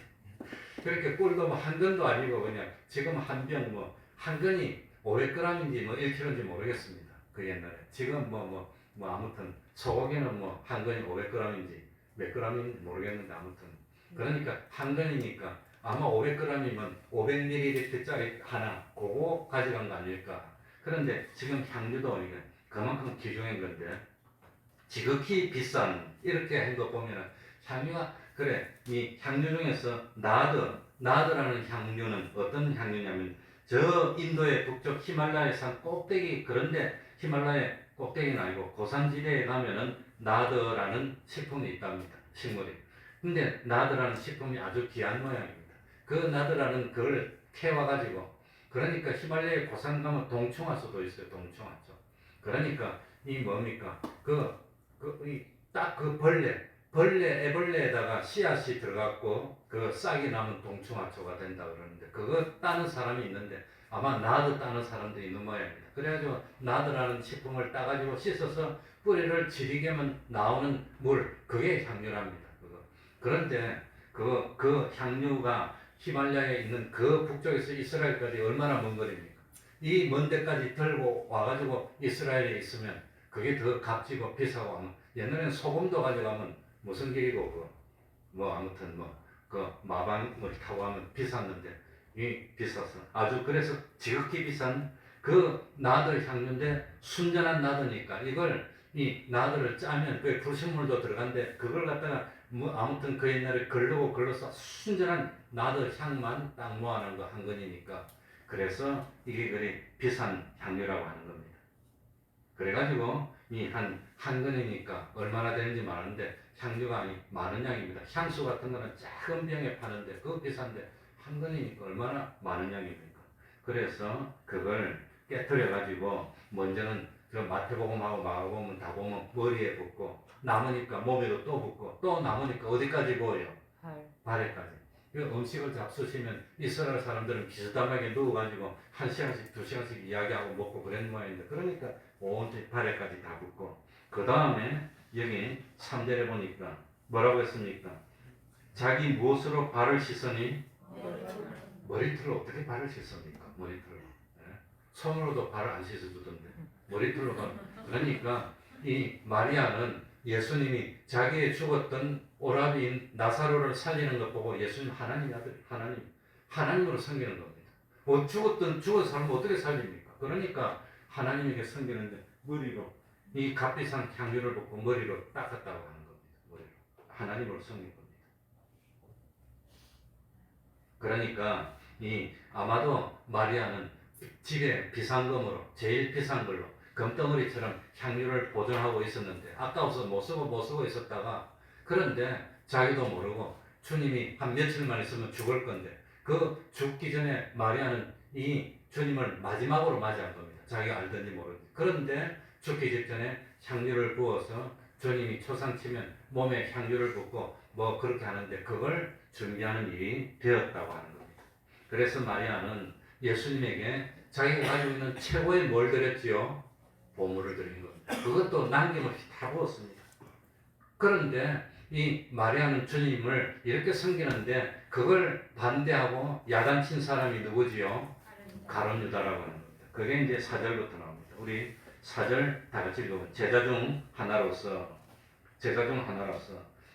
그렇게 꿀도 뭐 한 근도 아니고 그냥 지금 한 병 뭐 한 근이 500g인지 뭐 1kg인지 모르겠습니다. 그 옛날에 지금 뭐 아무튼 소고기는 뭐 한 근이 500g인지 몇 g인지 모르겠는데 아무튼 그러니까 한 근이니까 아마 500g이면 500ml짜리 하나 그거 가져간 거 아닐까. 그런데 지금 향유도 이게 그만큼 귀중한 건데 지극히 비싼 이렇게 한 거 보면은 향유가 그래 이 향유 중에서 나드라는 향유는 어떤 향유냐면 저 인도의 북쪽 히말라야 산 꼭대기 그런데 히말라야 꼭대기는 아니고 고산지대에 가면은 나드라는 식품이 있답니다. 식물이. 근데 나드라는 식품이 아주 귀한 모양입니다. 그 나드라는 그걸 캐와가지고 그러니까 히말라야 고산 가면 동충하수도 있어요. 동충하수. 그러니까 이 뭡니까? 딱 그 애벌레에다가 씨앗이 들어갔고 그 싹이 나면 동충하초가 된다 그러는데 그거 따는 사람이 있는데 아마 나드 따는 사람도 있는 모양입니다. 그래가지고 나드라는 식품을 따가지고 씻어서 뿌리를 지리게면 나오는 물 그게 향유랍니다. 그거. 그런데 그 향유가 히말라야에 있는 그 북쪽에서 이스라엘까지 얼마나 먼 거리입니까? 이 먼 데까지 들고 와가지고 이스라엘에 있으면 그게 더 값지고 비싸고 하면 옛날에는 소금도 가져가면 무슨 길이고 아무튼 그 마방을 타고 가면 비쌌는데 이 비싸서 아주 그래서 지극히 비싼 그 나드 향유인데 순전한 나드니까 이걸 이 나드를 짜면 그 불순물도 들어간데 그걸 갖다가 아무튼 그 옛날에 걸러서 순전한 나드 향만 딱 모아놓은 거 한 건이니까 그래서 이게 그리 비싼 향유라고 하는 겁니다. 그래가지고 이 한 근이니까 얼마나 되는지 많은데 향유가 많은 양입니다. 향수 같은 거는 작은 병에 파는데 그거 비싼데 한 근이니까 얼마나 많은 양입니까? 그래서 그걸 깨트려가지고 먼저는 저 마태복음하고 마가복음 다 보면 머리에 붓고 남으니까 몸에도 또 붓고 또 남으니까 어디까지 부어요? 발에까지. 그 음식을 잡수시면 이스라엘 사람들은 비스듬하게 누워가지고 1시간씩 2시간씩 이야기하고 먹고 그런 모양인데 그러니까 온전히 발에까지 다 붓고 그 다음에 여기 3절에 보니까 뭐라고 했습니까? 자기 무엇으로 발을 씻으니? 머리털로 어떻게 발을 씻습니까? 머리털로. 손으로도 발을 안 씻어주던데 머리털로 그러니까 이 마리아는 예수님이 자기의 죽었던 오라비인 나사로를 살리는 것 보고 예수님 하나님 아들 하나님으로 섬기는 겁니다. 죽은 사람 어떻게 살립니까? 그러니까 하나님에게 섬기는데 머리로 이 값비싼 향유를 붓고 머리로 닦았다고 하는 겁니다. 머리로 하나님으로 섬긴 겁니다. 그러니까 이 아마도 마리아는 집에 비상금으로 제일 비싼 걸로 금덩어리처럼 향유를 보존하고 있었는데 아까워서 못 쓰고 있었다가 그런데 자기도 모르고 주님이 한 며칠만 있으면 죽을 건데 그 죽기 전에 마리아는 이 주님을 마지막으로 맞이한 겁니다. 자기가 알든지 모르든지. 그런데 죽기 직전에 향유를 부어서 주님이 초상치면 몸에 향유를 붓고 뭐 그렇게 하는데 그걸 준비하는 일이 되었다고 하는 겁니다. 그래서 마리아는 예수님에게 자기가 가지고 있는 최고의 뭘 드렸지요? 보물을 드린 겁니다. 그것도 남김없이 다 부었습니다. 그런데 이 마리아는 주님을 이렇게 섬기는데 그걸 반대하고 야단친 사람이 누구지요? 가룟 유다라고 하는 겁니다. 그게 이제 4절부터 나옵니다. 우리 4절 다 같이 읽어보면 제자 중 하나로서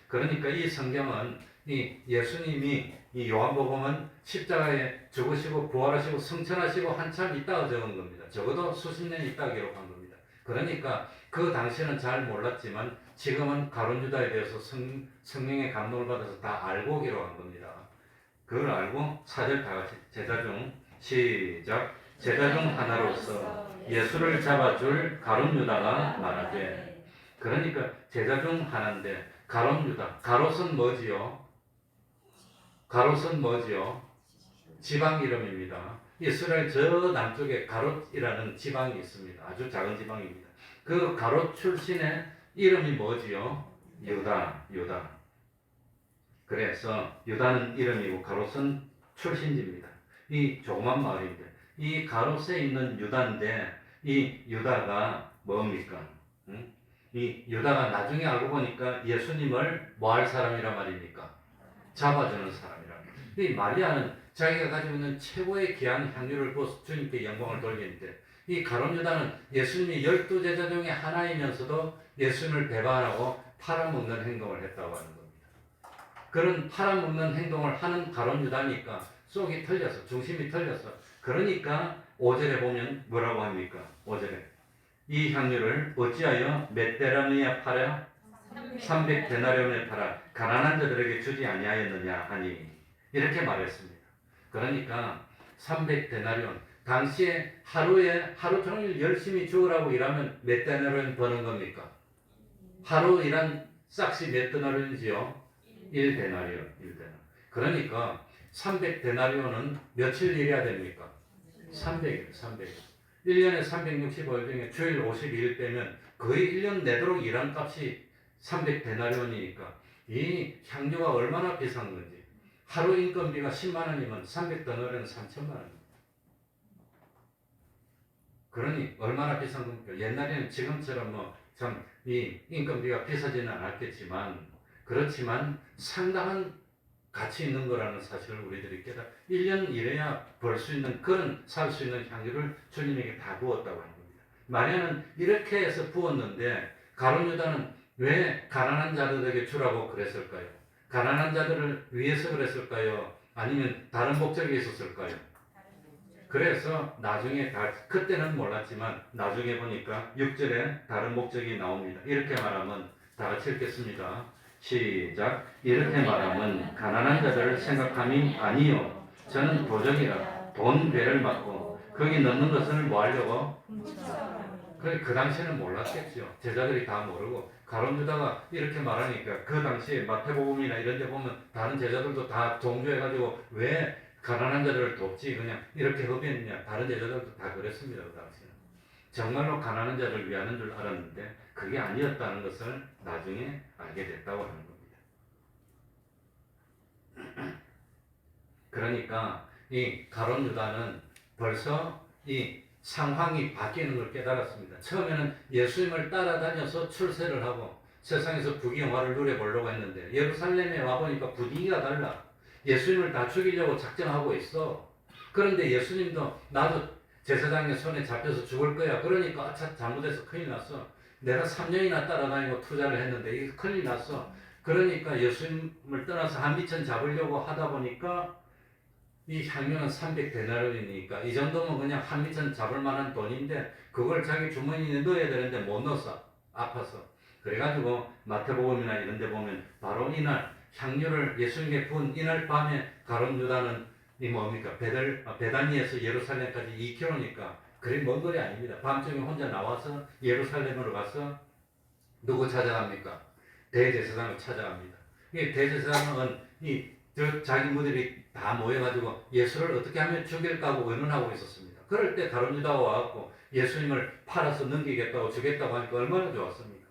그러니까 이 성경은 이 예수님이 이 요한복음은 십자가에 죽으시고 부활하시고 성천하시고 한참 있다가 적은 겁니다. 적어도 수십 년 있다가 기록한 겁니다. 그러니까 그 당시에는 잘 몰랐지만 지금은 가룟 유다에 대해서 성령의 감동을 받아서 다 알고 기록한 겁니다. 그걸 알고 4절 다 같이 제자 중 시작. 제자 중 하나로서 예수를 잡아줄 가룟 유다가 말하되. 그러니까 제자 중 하나인데 가룟 유다. 가롯은 뭐지요? 가롯은 뭐지요? 지방 이름입니다. 이스라엘 저 남쪽에 가롯이라는 지방이 있습니다. 아주 작은 지방입니다. 그 가롯 출신의 이름이 뭐지요? 유다. 그래서 유다는 이름이고 가롯은 출신지입니다. 이 조그만 마을인데 이 가롯에 있는 유다인데 이 유다가 뭡니까? 이 유다가 나중에 알고 보니까 예수님을 뭐 할 사람이란 말입니까? 잡아주는 사람이란 말입니다. 이 마리아는 자기가 가지고 있는 최고의 귀한 향유를 부어서 주님께 영광을 돌리는데 이 가룟 유다는 예수님이 12제자 중에 하나이면서도 예수님을 배반하고 팔아먹는 행동을 했다고 하는 겁니다. 그런 팔아먹는 행동을 하는 가룟 유다니까 속이 털려서 중심이 털려서 그러니까 5절에 보면 뭐라고 합니까? 5절에 이 향유를 어찌하여 몇 데나리온에 팔아 300데나리온에 팔아 가난한 자들에게 주지 아니하였느냐 하니 이렇게 말했습니다. 그러니까 300데나리온 당시에 하루 종일 열심히 주우라고 일하면 몇 데나리온 버는 겁니까? 하루 일한 싹시 몇 데나리온이지요? 1데나리온. 그러니까 300데나리온은 며칠 일해야 됩니까? 300일. 1년에 365일 중에 주일 52일 빼면 거의 1년 내도록 일한 값이 300데나리온이니까 이 향유가 얼마나 비싼 건지 하루 인건비가 10만 원이면 300데나리온은 3천만 원입니다. 그러니 얼마나 비싼 겁니까? 옛날에는 지금처럼 참 이 인건비가 비싸지는 않았겠지만 그렇지만 상당한 가치 있는 거라는 사실을 우리들이 깨달아 1년 일해야 벌 수 있는 그런 살 수 있는 향유를 주님에게 다 부었다고 하는 겁니다. 마리아는 이렇게 해서 부었는데 가룟 유다는 왜 가난한 자들에게 주라고 그랬을까요? 가난한 자들을 위해서 그랬을까요? 아니면 다른 목적이 있었을까요? 그래서 나중에 그때는 몰랐지만 나중에 보니까 6절에 다른 목적이 나옵니다. 이렇게 말하면 다 같이 읽겠습니다. 시작. 이렇게 말하면 가난한 자들을 생각함이 아니요 저는 도적이라 돈 배를 맞고 거기 넣는 것을 뭐 하려고? 그 당시에는 몰랐겠죠. 제자들이 다 모르고 가룟 유다가 이렇게 말하니까 그 당시에 마태복음이나 이런 데 보면 다른 제자들도 다 종교해가지고 왜 가난한 자들을 돕지 그냥 이렇게 허비했냐. 다른 제자들도 다 그랬습니다. 그 당시에는 정말로 가난한 자를 위하는 줄 알았는데 그게 아니었다는 것을 나중에 알게 됐다고 하는 겁니다. 그러니까 이 가룟 유다는 벌써 이 상황이 바뀌는 걸 깨달았습니다. 처음에는 예수님을 따라다녀서 출세를 하고 세상에서 부귀영화를 누려보려고 했는데 예루살렘에 와보니까 분위기가 달라. 예수님을 다 죽이려고 작정하고 있어. 그런데 예수님도 나도 제사장의 손에 잡혀서 죽을 거야. 그러니까 잘못해서 큰일 났어. 내가 3년이나 따라다니고 투자를 했는데 이게 큰일 났어. 그러니까 예수님을 떠나서 한 미천 잡으려고 하다 보니까 이 향유는 300데나리온이니까 이 정도면 그냥 한 미천 잡을 만한 돈인데 그걸 자기 주머니에 넣어야 되는데 못 넣었어. 아파서. 그래가지고 마태복음이나 이런 데 보면 바로 이날 향유를 예수님께 부은 이날 밤에 가룟 유다는 이 뭡니까? 베다니에서 예루살렘까지 2km니까 그리 먼 거리 아닙니다. 밤중에 혼자 나와서 예루살렘으로 가서 누구 찾아갑니까? 대제사장을 찾아갑니다. 이 대제사장은 자기 무들이 다 모여가지고 예수를 어떻게 하면 죽일까 하고 의논하고 있었습니다. 그럴 때 가룟 유다가 와갖고 예수님을 팔아서 넘기겠다고 주겠다고 하니까 얼마나 좋았습니까?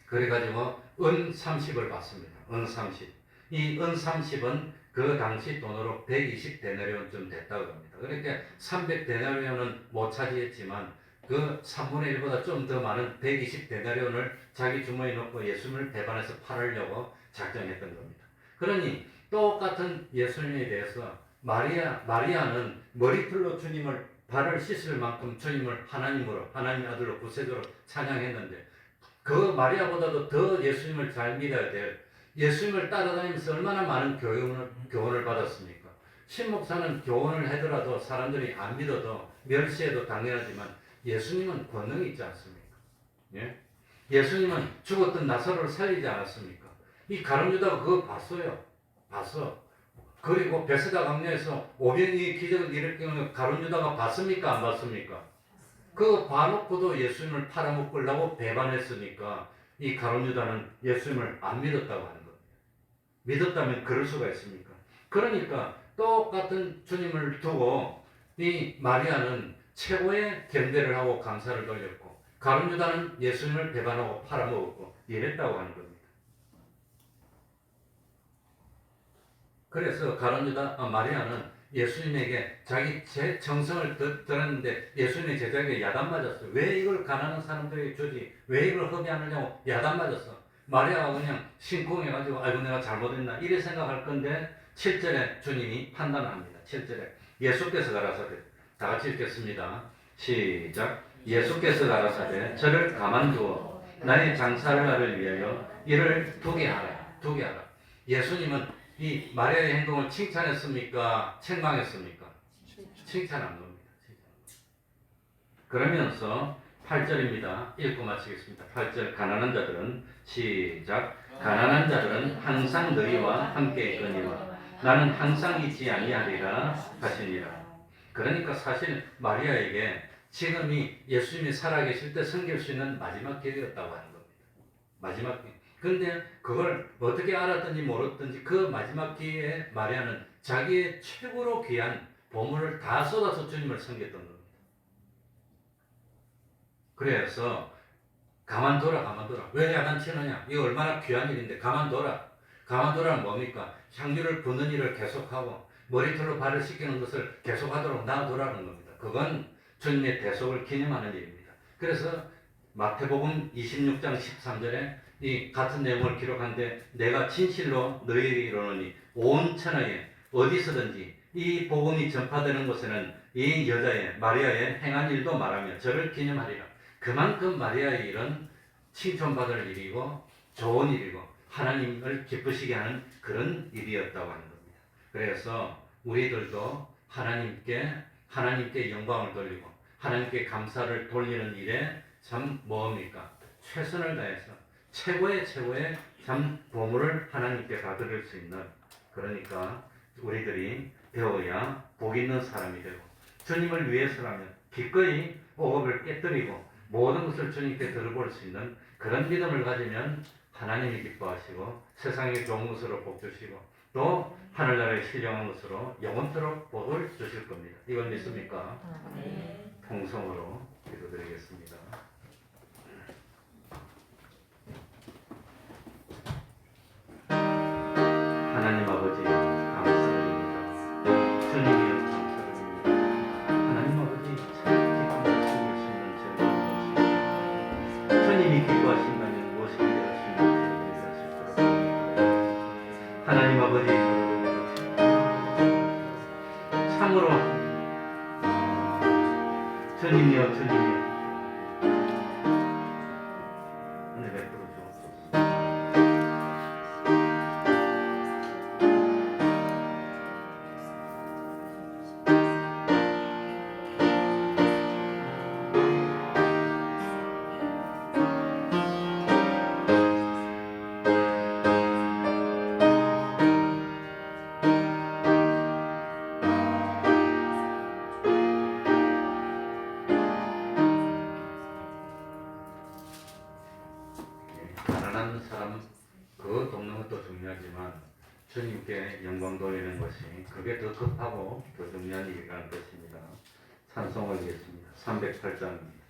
그래가지고 은 30을 받습니다. 은 30. 이 은 30은 그 당시 돈으로 120데나리온쯤 됐다고 합니다. 그러니까 300데나리온은 못 차지했지만 그 3분의 1보다 좀 더 많은 120데나리온을 자기 주머니에 넣고 예수님을 배반해서 팔으려고 작정했던 겁니다. 그러니 똑같은 예수님에 대해서 마리아는 머리털로 주님을 발을 씻을 만큼 주님을 하나님으로, 하나님의 아들로 구세주로 찬양했는데 그 마리아보다도 더 예수님을 잘 믿어야 될, 예수님을 따라다니면서 얼마나 많은 교훈을 받았습니까? 신목사는 교훈을 하더라도 사람들이 안 믿어도 멸시해도 당연하지만 예수님은 권능이 있지 않습니까? 예? 예수님은 죽었던 나사로를 살리지 않았습니까? 이 가룟유다가 그거 봤어요. 봤어. 그리고 베스다 강야에서 오병이의 기적을 일으키는 가룟유다가 봤습니까? 안 봤습니까? 그 봐놓고도 예수님을 팔아먹으려고 배반했으니까 이 가룟유다는 예수님을 안 믿었다고 하는 겁니다. 믿었다면 그럴 수가 있습니까? 그러니까 똑같은 주님을 두고 이 마리아는 최고의 경배를 하고 감사를 돌렸고 가룟유다는 예수님을 배반하고 팔아먹었고 이랬다고 하는 겁니다. 그래서 마리아는 예수님에게 자기 정성을 드렸는데 예수님의 제자에게 야단맞았어요. 왜 이걸 가난한 사람들에게 주지? 왜 이걸 허비하느냐고 야단맞았어. 마리아가 그냥 심쿵해가지고 아이고 내가 잘못했나 이래 생각할 건데 7절에 주님이 판단합니다. 7절에 예수께서 가라사대, 다 같이 읽겠습니다. 시작. 예수께서 가라사대 저를 가만두어 나의 장사를 위하여 이를 두게 하라. 두게 하라. 예수님은 이 마리아의 행동을 칭찬했습니까? 책망했습니까? 칭찬한 겁니다. 그러면서 8절입니다. 읽고 마치겠습니다. 8절 가난한 자들은 시작. 가난한 자들은 항상 너희와 함께 있거니와 나는 항상 있지 아니하리라 하시니라. 그러니까 사실 마리아에게 지금이 예수님이 살아계실 때 섬길 수 있는 마지막 기회였다고 하는 겁니다. 마지막 기회. 근데 그걸 어떻게 알았든지 모르든지 그 마지막 기회에 마리아는 자기의 최고로 귀한 보물을 다 쏟아서 주님을 섬겼던 겁니다. 그래서 가만둬라. 왜 야단치느냐? 이거 얼마나 귀한 일인데 가만둬라. 가만둬라는 뭡니까? 향유를 붓는 일을 계속하고 머리털로 발을 씻기는 것을 계속하도록 놔두라는 겁니다. 그건 주님의 대속을 기념하는 일입니다. 그래서 마태복음 26장 13절에 이 같은 내용을 기록한데 내가 진실로 너희에게 이르노니 온 천하에 어디서든지 이 복음이 전파되는 곳에는 이 여자의 마리아의 행한 일도 말하며 저를 기념하리라. 그만큼 마리아의 일은 칭찬받을 일이고 좋은 일이고 하나님을 기쁘시게 하는 그런 일이었다고 하는 겁니다. 그래서 우리들도 하나님께 영광을 돌리고 하나님께 감사를 돌리는 일에 참 뭡니까? 최선을 다해서 최고의 참 보물을 하나님께 받을 수 있는, 그러니까 우리들이 배워야 복 있는 사람이 되고 주님을 위해서라면 기꺼이 오업을 깨뜨리고 모든 것을 주님께 들어볼 수 있는 그런 믿음을 가지면 하나님이 기뻐하시고 세상에 좋은 것으로 복 주시고 또 하늘나라에 신령한 것으로 영원토록 복을 주실 겁니다. 이걸 믿습니까? 통성으로 기도드리겠습니다. 하나님 아버지 감사드립니다. 주님이여 감사드립니다. 하나님 아버지 참 기쁨을 숨길 수 있는 죄를 주시고 주님이 기뻐하신다면 무엇이든지 할 수 있는 죄를 하실 거라고 믿습니다. 하나님 아버지 참으로 주님이여 은혜 베풀어 주옵소서. 가난한 사람 그 돕는 것도 중요하지만 주님께 영광 돌리는 것이 그게 더 급하고 더 중요한 일이라는 것입니다. 찬송을 하겠습니다. 308장입니다.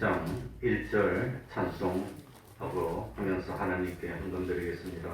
1장 1절 찬송하고 하면서 하나님께 헌금드리겠습니다.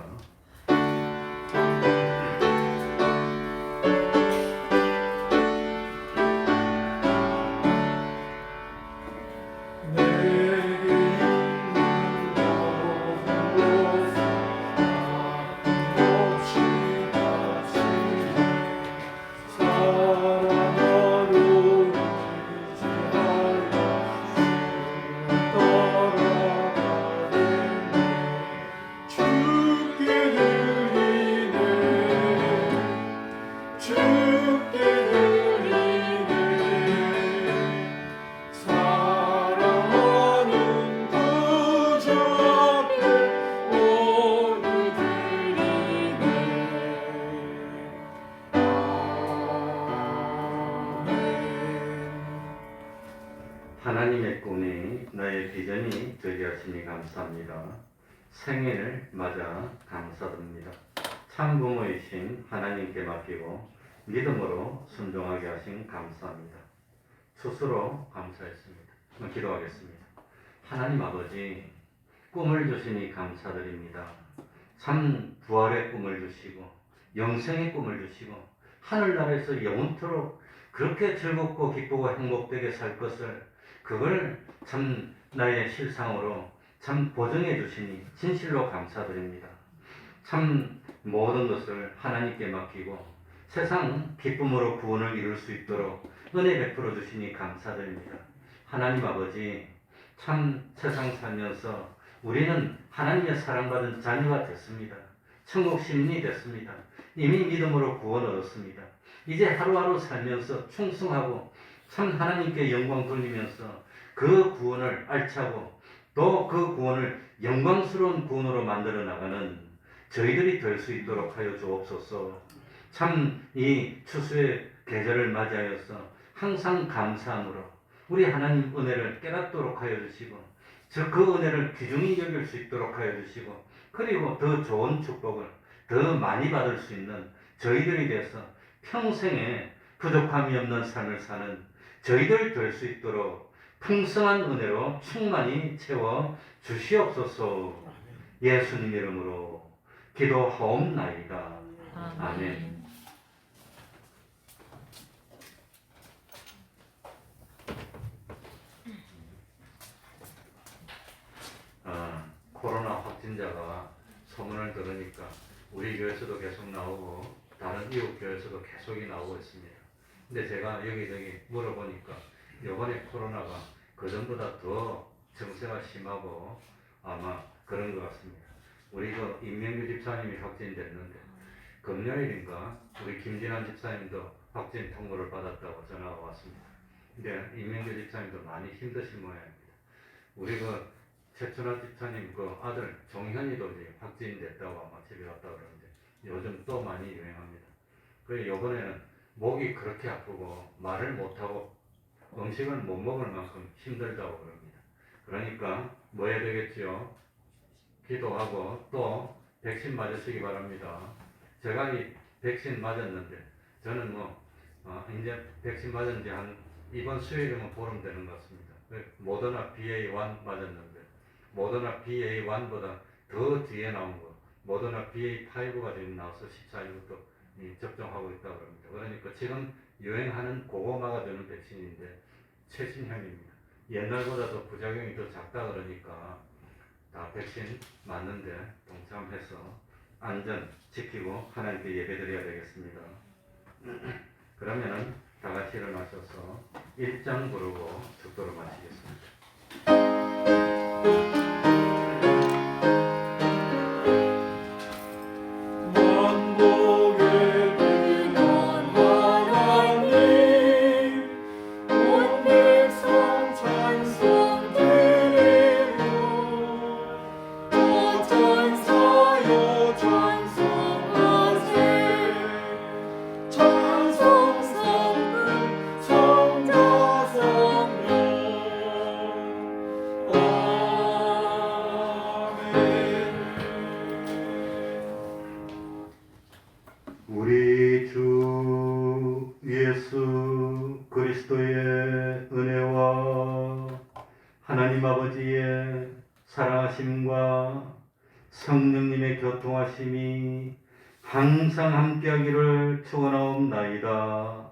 하나님의 꿈이 나의 비전이 되게 하시니 감사합니다. 생일을 맞아 감사드립니다. 참 부모이신 하나님께 맡기고 믿음으로 순종하게 하신 감사합니다. 스스로 감사했습니다. 기도하겠습니다. 하나님 아버지, 꿈을 주시니 감사드립니다. 참 부활의 꿈을 주시고 영생의 꿈을 주시고 하늘나라에서 영원토록 그렇게 즐겁고 기쁘고 행복되게 살 것을 그걸 참 나의 실상으로 참 보증해 주시니 진실로 감사드립니다. 참 모든 것을 하나님께 맡기고 세상 기쁨으로 구원을 이룰 수 있도록 은혜 베풀어 주시니 감사드립니다. 하나님 아버지, 참 세상 살면서 우리는 하나님의 사랑받은 자녀가 됐습니다. 천국 시민이 됐습니다. 이미 믿음으로 구원 얻었습니다. 이제 하루하루 살면서 충성하고 참 하나님께 영광 돌리면서 그 구원을 알차고 또 그 구원을 영광스러운 구원으로 만들어 나가는 저희들이 될 수 있도록 하여 주옵소서. 참 이 추수의 계절을 맞이하여서 항상 감사함으로 우리 하나님 은혜를 깨닫도록 하여 주시고 그 은혜를 귀중히 여길 수 있도록 하여 주시고 그리고 더 좋은 축복을 더 많이 받을 수 있는 저희들이 돼서 평생에 부족함이 없는 삶을 사는 저희들 될 수 있도록 풍성한 은혜로 충만히 채워 주시옵소서. 예수님 이름으로 기도하옵나이다. 아멘. 코로나 확진자가 소문을 들으니까 우리 교회에서도 계속 나오고 다른 이웃 교회에서도 계속 나오고 있습니다. 근데 제가 여기저기 물어보니까 이번에 코로나가 그전보다 더 증세가 심하고 아마 그런 것 같습니다. 우리 그 임명규 집사님이 확진됐는데 금요일인가 우리 김진환 집사님도 확진 통보를 받았다고 전화가 왔습니다. 근데 임명규 집사님도 많이 힘드신 모양입니다. 우리 그 최춘환 집사님 그 아들 종현이도 이제 확진됐다고 아마 집에 갔다 그러는데 요즘 또 많이 유행합니다. 그래서 이번에는 목이 그렇게 아프고 말을 못하고 음식을 못 먹을 만큼 힘들다고 그럽니다. 그러니까 뭐 해야 되겠지요? 기도하고 또 백신 맞으시기 바랍니다. 제가 이 백신 맞았는데 저는 이제 백신 맞은 지 한 이번 수요일이면 보름 되는 것 같습니다. 모더나 BA1 맞았는데 모더나 BA1보다 더 뒤에 나온 거 모더나 BA5가 지금 나와서 14일부터 접종하고 있다고 합니다. 그러니까 지금 유행하는 그거 막아주는 백신인데 최신형입니다. 옛날보다 더 부작용이 더 작다 그러니까 다 백신 맞는데 동참해서 안전 지키고 하나님께 예배드려야 되겠습니다. 그러면은 다 같이 일어나셔서 1장 부르고 축도를 마치겠습니다. 우리 주 예수 그리스도의 은혜와 하나님 아버지의 사랑하심과 성령님의 교통하심이 항상 함께하기를 축원하옵나이다.